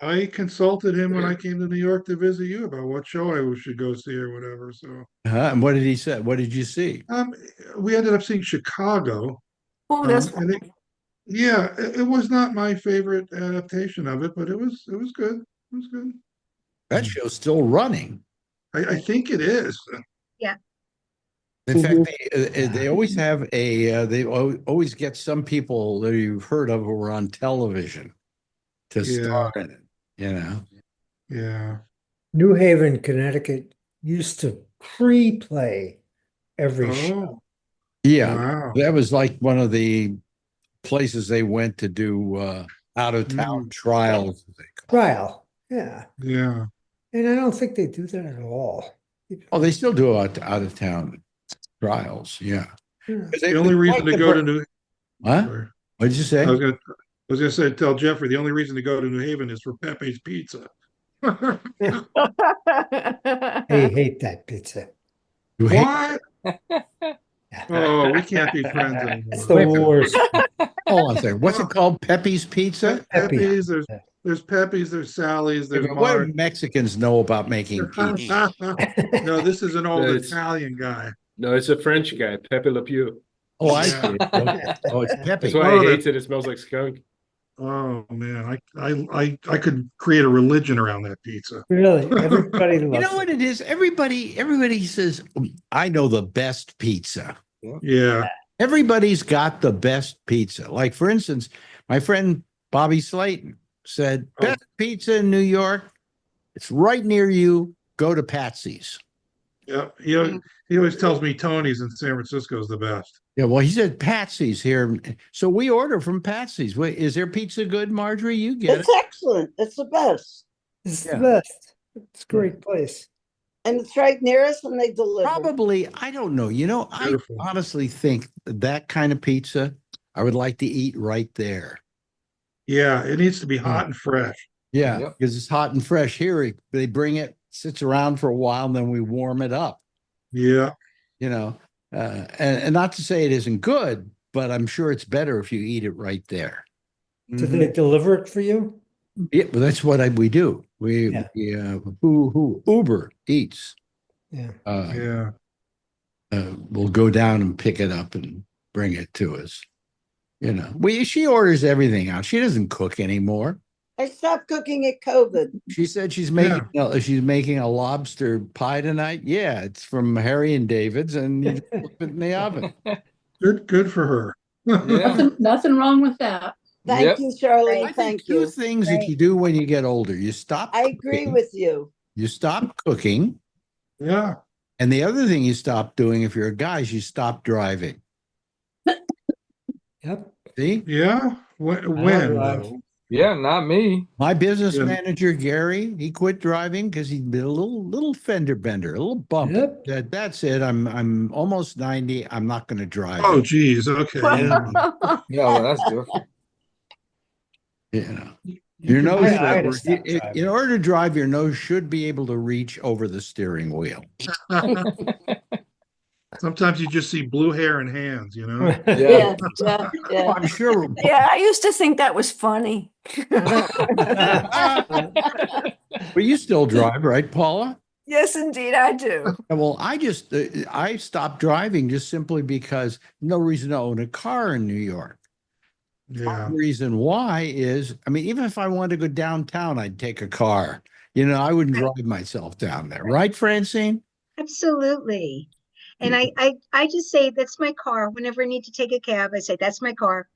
I consulted him when I came to New York to visit you about what show I should go see or whatever. So, and what did he say? What did you see? We ended up seeing Chicago. Oh, that's it was not my favorite adaptation of it, but it was good. It was good. That show's still running. I think it is. Yeah. In fact, they always have they always get some people that you've heard of who are on television to star in it. Yeah. New Haven, Connecticut used to pre-play every show. Yeah. Wow. That was like one of the places they went to do out of town trials. Trial. Yeah. Yeah. And I don't think they do that at all. Oh, they still do out of town trials. Yeah. The only reason to go to New What did you say? I was gonna say, tell Jeffrey the only reason to go to New Haven is for Pepe's Pizza. I hate that pizza. What? Oh, we can't be friends anymore. It's the worst. Hold on a second. What's it called? Pepe's Pizza? Pepe's, there's Pepe's, there's Sally's, there's what do Mexicans know about making pizza? No, this is an old Italian guy. No, it's a French guy, Pepe Le Pew. Oh, I see. Oh, it's Pepe. That's why he hates it. It smells like skunk. Oh man, I could create a religion around that pizza. Really, everybody loves. You know what it is? Everybody says, "I know the best pizza." Yeah. Everybody's got the best pizza. Like for instance, my friend Bobby Slayton said, "Best pizza in New York. It's right near you. Go to Patsy's." Yeah, he always tells me Tony's in San Francisco is the best. Yeah, well, he said Patsy's here, so we order from Patsy's. Wait, is their pizza good, Marjorie? You get It's excellent. It's the best. It's the best. It's a great place. And it's right near us and they deliver. Probably, I don't know. I honestly think that kind of pizza, I would like to eat right there. Yeah, it needs to be hot and fresh. Yeah, because it's hot and fresh. Here, they bring it, sits around for a while, and then we warm it up. Yeah. and not to say it isn't good, but I'm sure it's better if you eat it right there. Do they deliver it for you? Yeah, but that's what we do. Yeah. Who Uber Eats. Yeah. Yeah. We'll go down and pick it up and bring it to us. She orders everything out. She doesn't cook anymore. I stopped cooking at COVID. She said she's making a lobster pie tonight. Yeah, it's from Harry and David's, and you just flip it in the oven. Good for her. Yeah. Nothing wrong with that. Thank you, Charlie. I think Thank two you. things that you do when you get older. You stop I agree cooking. with you. You stop cooking. Yeah. And the other thing you stop doing if you're a guy is you stop driving. Yep. See? Yeah. When though? Yeah, not me. My business Yeah. manager, Gary, he quit driving because he'd been a little fender bender, a little bump. Yep. That's it. I'm almost 90. I'm not going to drive. Oh, geez. Okay. Yeah, well, that's different. Your nose, I had to stop in order to drive, your nose should be able to reach over the steering wheel. Sometimes you just see blue hair and hands, Yeah, Oh, I'm sure. Yeah, I used to think that was funny. But you still drive, right, Paula? Yes, indeed, I do. Well, I stopped driving just simply because no reason to own a car in New York. Yeah. The reason why is, even if I wanted to go downtown, I'd take a car. I wouldn't drive myself down there. Right, Francine? Absolutely. And I just say, that's my car. Whenever I need to take a cab, I say, that's my car.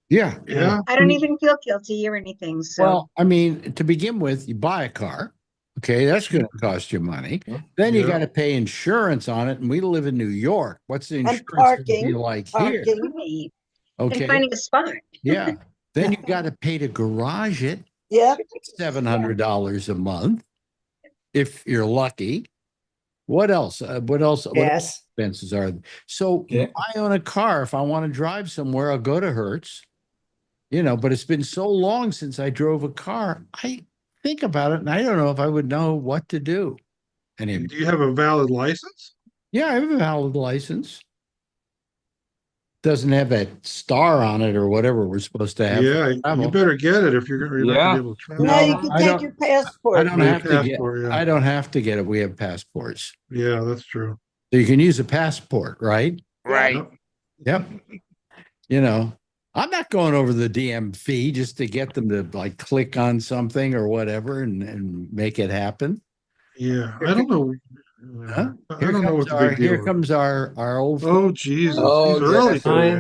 Yeah. Yeah. I don't even feel guilty or anything. So, Well, to begin with, you buy a car. Okay, that's going to cost you money. Then you got to pay insurance on it. And we live in New York. What's the insurance going to be like here? and finding a spot. Yeah. Then you got to pay to garage it. Yeah. $700 a month, if you're lucky. What else? What else expenses are there? So I own a car. If I want to drive somewhere, I'll go to Hertz. But it's been so long since I drove a car. I think about it, and I don't know if I would know what to do. Do you have a valid license? Yeah, I have a valid license. Doesn't have that star on it or whatever we're supposed to have. Yeah, you better get it if you're not going to be able to travel. No, you can take your passport. I don't have to get it. We have passports. Yeah, that's true. So you can use a passport, right? Right. Yep. I'm not going over the DMV just to get them to click on something or whatever and make it happen. Yeah, I don't know. Huh? I don't know what the big deal Here is. comes our old. Oh, Jesus. Oh, He's early today.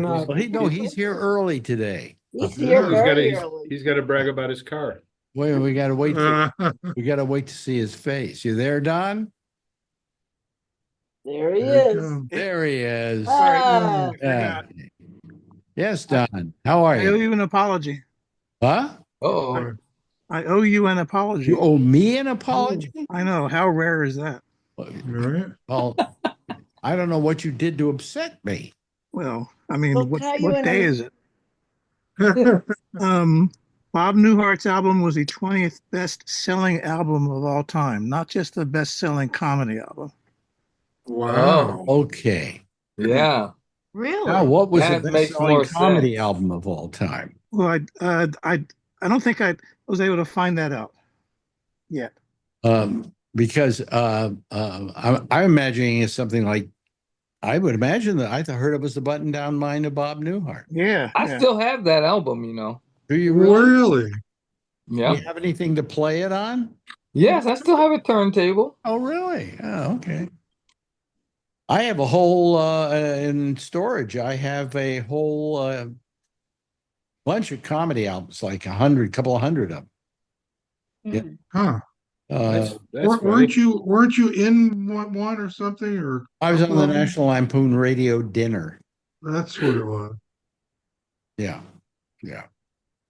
Well, he's here early today. He's here very early. He's got to brag about his car. Wait, we got to wait. We got to wait to see his face. You there, Don? There he is. There he is. Ah. Yes, Don. How are I owe you? you an apology. Huh? Oh, I owe you an apology. You owe me an apology? I know. How rare is that? Right. Well, I don't know what you did to upset me. Well, I mean, We'll what tell you in day a- is it? Bob Newhart's album was the 20th best-selling album of all time, not just the best-selling comedy album. Wow. Okay. yeah. Really? Now, what was That the makes best-selling more comedy sense. album of all time? Well, I don't think I was able to find that out yet. Because I'm imagining it's something like, I would imagine that I heard it was the Button-Down Mind of Bob Newhart. Yeah. I still have that album, Do you really? Really? Do Yeah. you have anything to play it on? Yes, I still have a turntable. Oh, really? Oh, okay. I have a whole in storage. I have a whole bunch of comedy albums, like couple of hundred of them. Huh. That's Weren't you in one or something? Or I was on the National Lampoon Radio dinner. That's what it was. Yeah, yeah.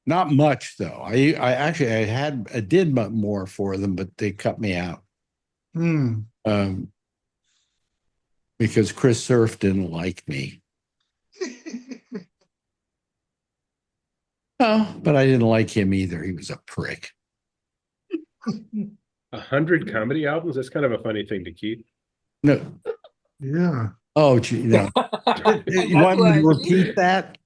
Not much though. I did more for them, but they cut me out. Because Chris Surf didn't like me. Oh, but I didn't like him either. He was a prick. 100 comedy albums? That's kind of a funny thing to keep. No. Yeah. Oh, gee, no. You want me to repeat that?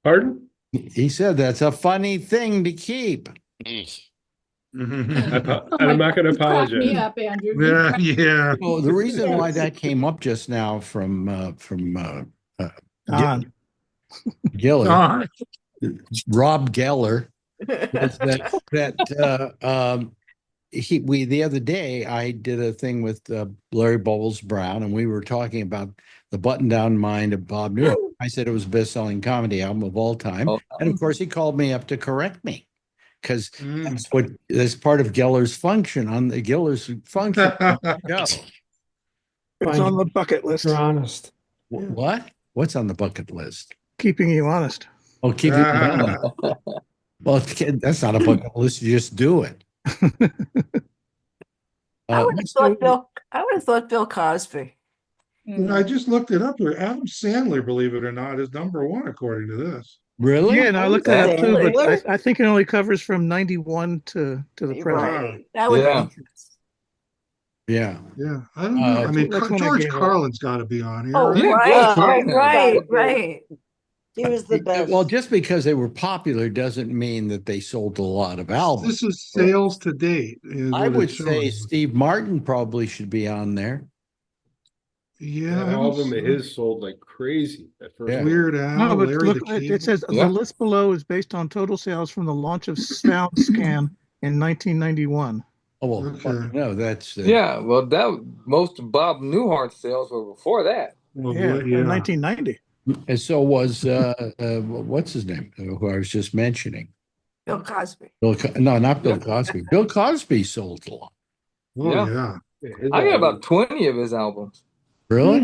Pardon? He said that's a funny thing to keep. I'm not going to Crack me apologize. up, Andrew. Yeah, yeah. Well, the reason why that came up just now from Don. Geller, Rob Geller, was we the other day I did a thing with Larry Bubbles Brown, and we were talking about the Button Down Mind of Bob Newhart. I said it was the best-selling comedy album of all time, and of course he called me up to correct me because that's part of Geller's function on the Geller's function. It's on the bucket list. You're honest. What? What's on the bucket list? Keeping you honest. Oh, keeping you honest. Well, that's not a bucket list. You just do it. I would have thought Bill Cosby. I just looked it up here. Adam Sandler, believe it or not, is number one according to this. Really? Yeah, and I looked that up too, but I think it only covers from 91 to the present. Right. That would Yeah. Yeah. I don't know. I mean, that's when I George gave up. Carlin's got to be on here. Oh, right. He was the best. Well, just because they were popular doesn't mean that they sold a lot of albums. This is sales to date. I would say Steve Martin probably should be on there. Yeah, That album of his sold like crazy at first. Yeah. Weird Al. No, but Larry look, the Cable. it says the list below is based on total sales from the launch of SoundScan in 1991. Oh well, no, that's yeah. Well, most of Bob Newhart's sales were before that. Well, in 1990. And so was what's his name? Who I was just mentioning. Bill Cosby. No, not Bill Cosby. Bill Cosby sold a lot. Oh yeah. I got about 20 of his albums. Really?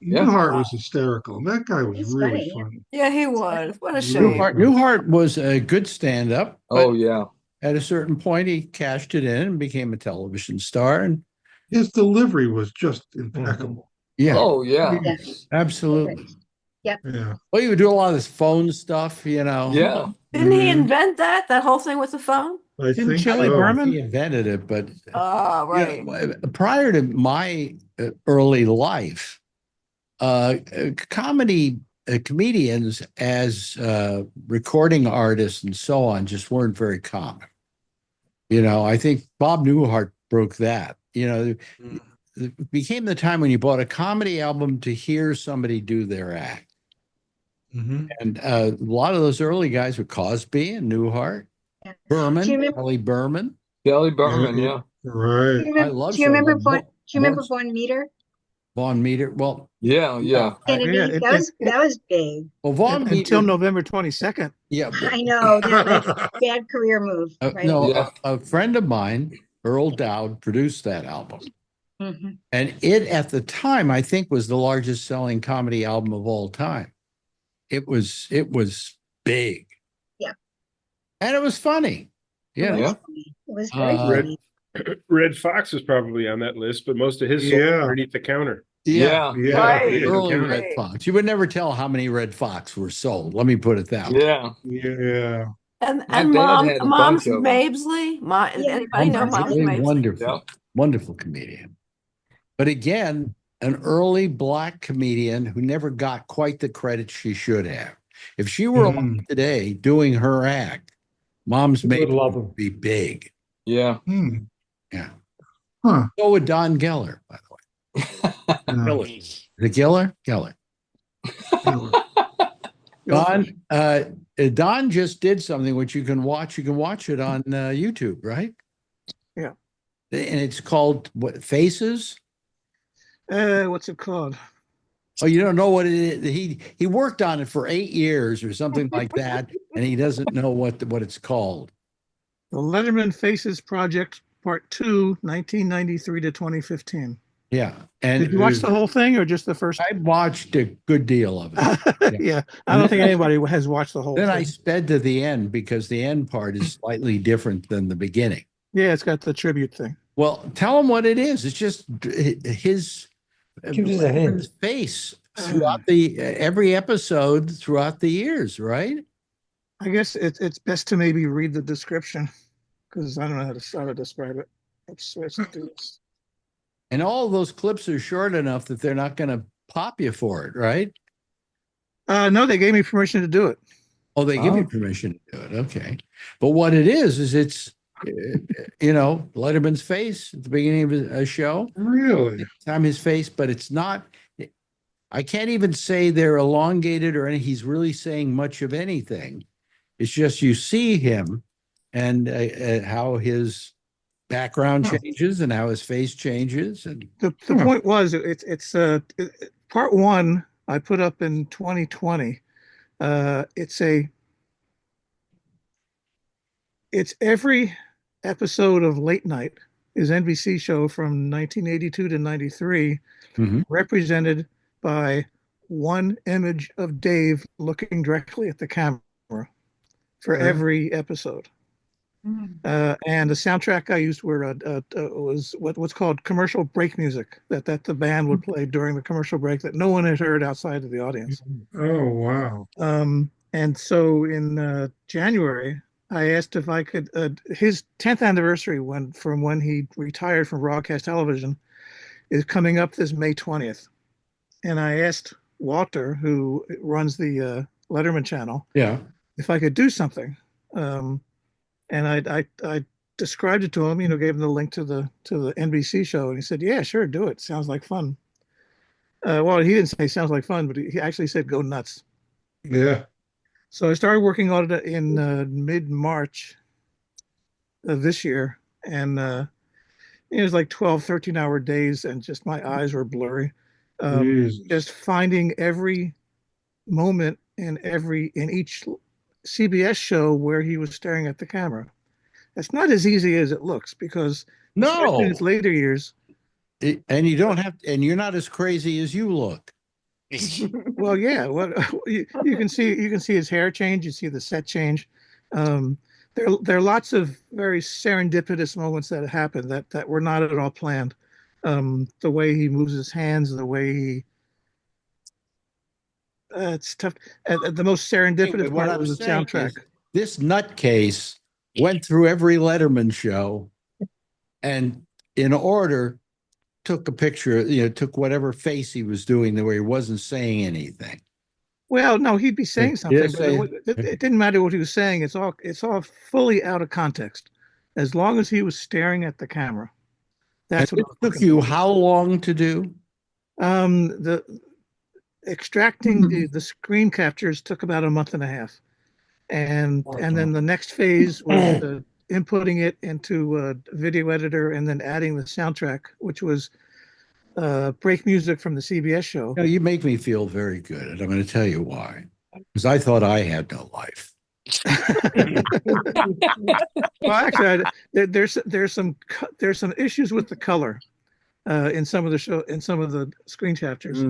Newhart was hysterical. That guy was really funny. Yeah, he was. What a shame. Newhart was a good stand-up. Oh yeah. At a certain point, he cashed it in and became a television star. And his delivery was just impeccable. Yeah. Oh yeah. Absolutely. Yep. Yeah. Well, you would do a lot of this phone stuff, Yeah. Didn't he invent that whole thing with the phone? I think Shelley so. Berman? He invented it, but Oh, right. Prior to my early life, comedians as recording artists and so on just weren't very common. I think Bob Newhart broke that. It became the time when you bought a comedy album to hear somebody do their act. Mm-hmm. And a lot of those early guys were Cosby and Newhart, Berman, Kelly Berman. Kelly Berman, yeah. Right. Do you remember Von Meter? Von Meter. Well, yeah. That was big. Well, Von Meter until November 22nd. Yeah, I know that's a bad career move. Right? A friend of mine, Earl Dowd, produced that album, Mm-hmm. and it at the time I think was the largest selling comedy album of all time. It was big. Yeah, and it was funny. Yeah, it was very funny. Red Fox was probably on that list, but most of his sold underneath the counter. Yeah. Right. Early Red Fox. You would never tell how many Red Fox were sold. Let me put it that way. Yeah. And Mom's Mabesley. Anybody know Mom's Mabesley? Wonderful, wonderful comedian. But again, an early Black comedian who never got quite the credit she should have. If she were alive today doing her act, Mom's Mabesley would be big. Yeah. Yeah. Huh. So would Don Geller, by the way. Geller. The Geller? Geller. Don just did something which you can watch. You can watch it on YouTube, right? Yeah. And it's called what? Faces? What's it called? Oh, you don't know what it is? He worked on it for 8 years or something like that, and he doesn't know what it's called. The Letterman Faces Project, Part 2, 1993 to 2015. Yeah. And did you watch the whole thing or just the first? I watched a good deal of it. Yeah. I don't think anybody has watched the whole thing. Then I sped to the end because the end part is slightly different than the beginning. Yeah, it's got the tribute thing. Well, tell him what it is. It's just his face throughout every episode throughout the years, right? I guess it's best to maybe read the description because I don't know how to describe it. Let's do this. And all of those clips are short enough that they're not going to pop you for it, right? No, they gave me permission to do it. Oh, they give you permission to do it. Okay. But what it is it's, Letterman's face at the beginning of a show. Really? Time his face, but it's not, I can't even say they're elongated or any, he's really saying much of anything. It's just you see him and how his background changes and how his face changes. And the point was, it's part one I put up in 2020. It's every episode of Late Night, his NBC show from 1982 to 93, represented by one image of Dave looking directly at the camera for every episode. And the soundtrack I used was what's called commercial break music that the band would play during the commercial break that no one had heard outside of the audience. Oh, wow. And so in January, I asked if I could, his 10th anniversary from when he retired from broadcast television is coming up this May 20th. And I asked Walter, who runs the Letterman channel, if I could do something. And I described it to him, gave him the link to the NBC show. And he said, yeah, sure, do it. Sounds like fun. Well, he didn't say sounds like fun, but he actually said go nuts. Yeah. So I started working on it in mid-March of this year. And it was like 12, 13-hour days, and just my eyes were blurry. Just finding every moment in each CBS show where he was staring at the camera. That's not as easy as it looks, because in his later years. And you don't have, and you're not as crazy as you look. Well, yeah. You can see his hair change. You see the set change. There are lots of very serendipitous moments that happen that were not at all planned. The way he moves his hands, the way it's tough. The most serendipitous part was the soundtrack. This nutcase went through every Letterman show, and in order took a picture, took whatever face he was doing where he wasn't saying anything. Well, no, he'd be saying something, but it didn't matter what he was saying. It's all fully out of context, as long as he was staring at the camera. That's what it took you how long to do? The extracting the screen captures took about a month and a half, and then the next phase was inputting it into a video editor and then adding the soundtrack, which was break music from the CBS show. You make me feel very good, and I'm going to tell you why. Because I thought I had no life. Well, actually, there's some issues with the color in some of the screen captures,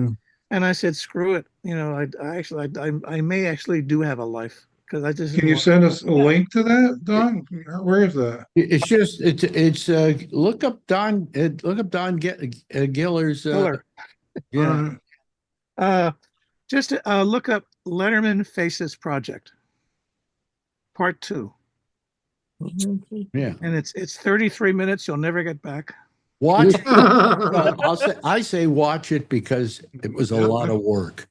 and I said, screw it. I may actually do have a life. Can you send us a link to that, Don? Where is that? It's just look up Don Giller's. Just look up Letterman Faces Project, Part 2. Yeah, and it's 33 minutes. You'll never get back. Watch it. I say watch it because it was a lot of work.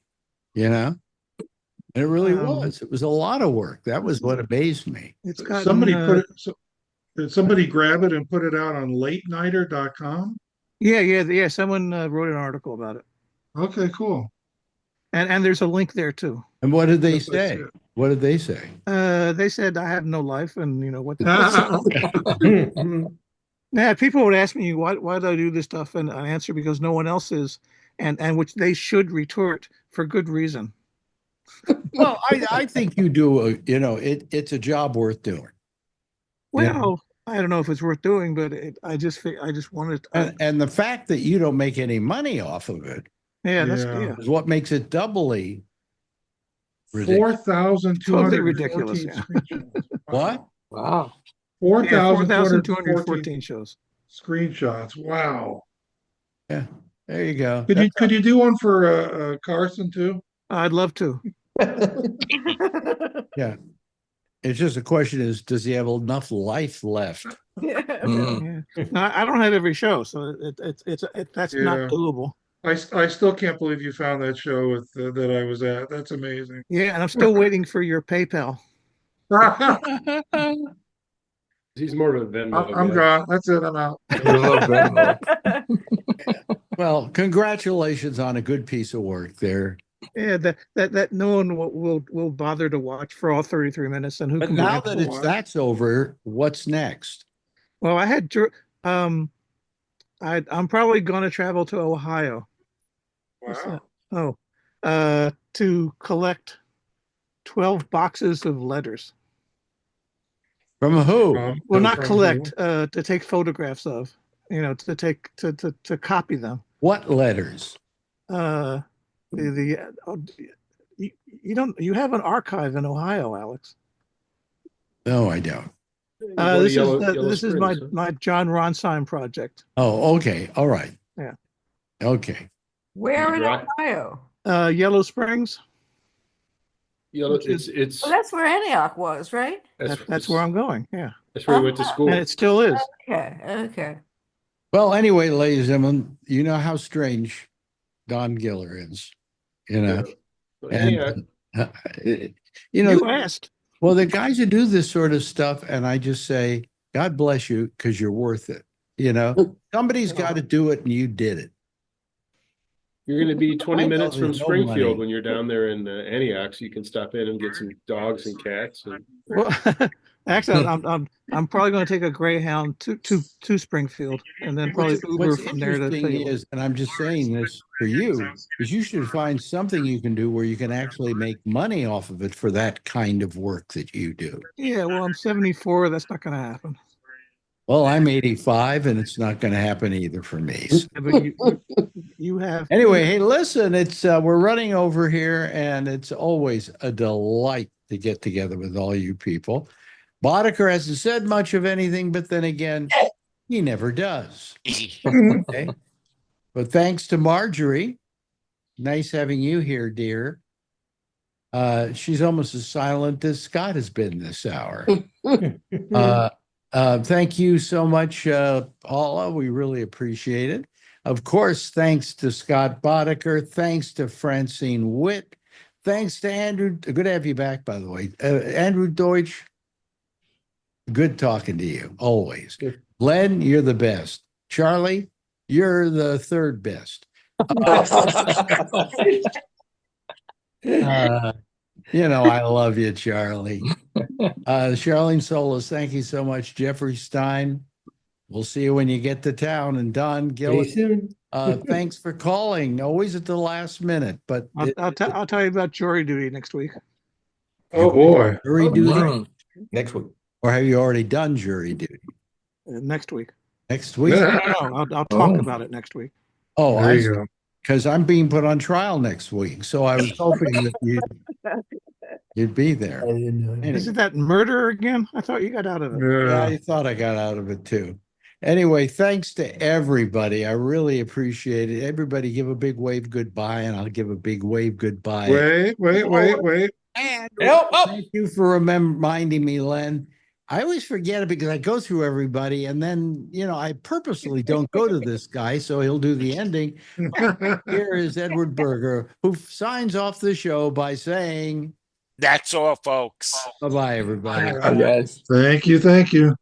It really was. It was a lot of work. That was what amazed me. It's got did somebody grab it and put it out on latenighter.com? Yeah. Someone wrote an article about it. Okay, cool. And there's a link there too. And what did they say? What did they say? They said I have no life, and what. Yeah, people would ask me why do I do this stuff, and I answer because no one else is, and which they should retort for good reason. Well, I think you do. It's a job worth doing. Well, I don't know if it's worth doing, but I just wanted. And the fact that you don't make any money off of it, is what makes it doubly ridiculous. 4,214 ridiculous. What? Wow. 4,214 shows. Screenshots. Wow. Yeah. There you go. Could you do one for Carson too? I'd love to. Yeah. It's just a question is, does he have enough life left? Yeah. No, I don't have every show, so that's not doable. I still can't believe you found that show with that I was at. That's amazing. Yeah, and I'm still waiting for your PayPal. He's more of a Venmo I'm guy. gone. That's it. I'm out. I love Bennett. Well, congratulations on a good piece of work there. Yeah, that no one will bother to watch for all 33 minutes, and who But can now blame that them? that's over, what's next? Well, I'm probably going to travel to Ohio. What's that? Wow. Oh, to collect 12 boxes of letters. From who? Well, not From collect, who? to take photographs of, to copy them. What letters? Uh, you have an archive in Ohio, Alex. No, I don't. This is my John Ronstein project. Oh, okay. All right. Yeah. Okay. Where in Ohio? Yellow Springs. It's Well, that's where Antioch was, right? That's where I'm going. Yeah. That's where he went to school. And it still is. Okay. Well, anyway, ladies and gentlemen, you know how strange Don Giller is, you know. And You asked. Well, the guys who do this sort of stuff, and I just say, God bless you, because you're worth it. You know, somebody's got to do it, and you did it. You're going to be 20 minutes from there's no Springfield money. when you're down there in Antioch, so you can stop in and get some dogs and cats. Well, actually, I'm probably going to take a Greyhound to Springfield, and then probably Uber What's from there to interesting Salem. is, and I'm just saying this for you, is you should find something you can do where you can actually make money off of it for that kind of work that you do. Yeah, well, I'm 74. That's not going to happen. Well, I'm 85, and it's not going to happen either for me. So. Yeah, but you have. Anyway, hey, listen, it's we're running over here, and it's always a delight to get together with all you people. Boddicker hasn't said much of anything, but then again, he never does. Okay. But thanks to Marjorie, nice having you here, dear. She's almost as silent as Scott has been this hour. Thank you so much, Paula. We really appreciate it. Of course, thanks to Scott Boddicker. Thanks to Francine Witt. Thanks to Andrew. Good to have you back, by the way. Andrew Deutsch, good talking to you, always. Good. Len, you're the best. Charlie, you're the third best. I love you, Charlie. Charlene Solis, thank you so much. Jeffrey Stein, we'll see you when you get to town. And Don Gillis, thanks for calling. Always at the last minute, but I'll tell you about jury duty next week. Oh boy. Jury duty Next week. or have you already done jury duty? Next week. Next week? No, I'll talk about it next week. Oh, There you go. because I'm being put on trial next week, so I was hoping that you'd be there. Anyway. Isn't that murder again? I thought you got out of it. Yeah, I thought I got out of it too. Anyway, thanks to everybody. I really appreciate it. Everybody give a big wave goodbye, and I'll give a big wave goodbye. Wait. And thank you for reminding me, Len. I always forget it because I go through everybody, and then, I purposely don't go to this guy, so he'll do the ending. Here is Edward Berger, who signs off the show by saying, That's all, folks. Bye-bye, everybody. Yes. Thank you.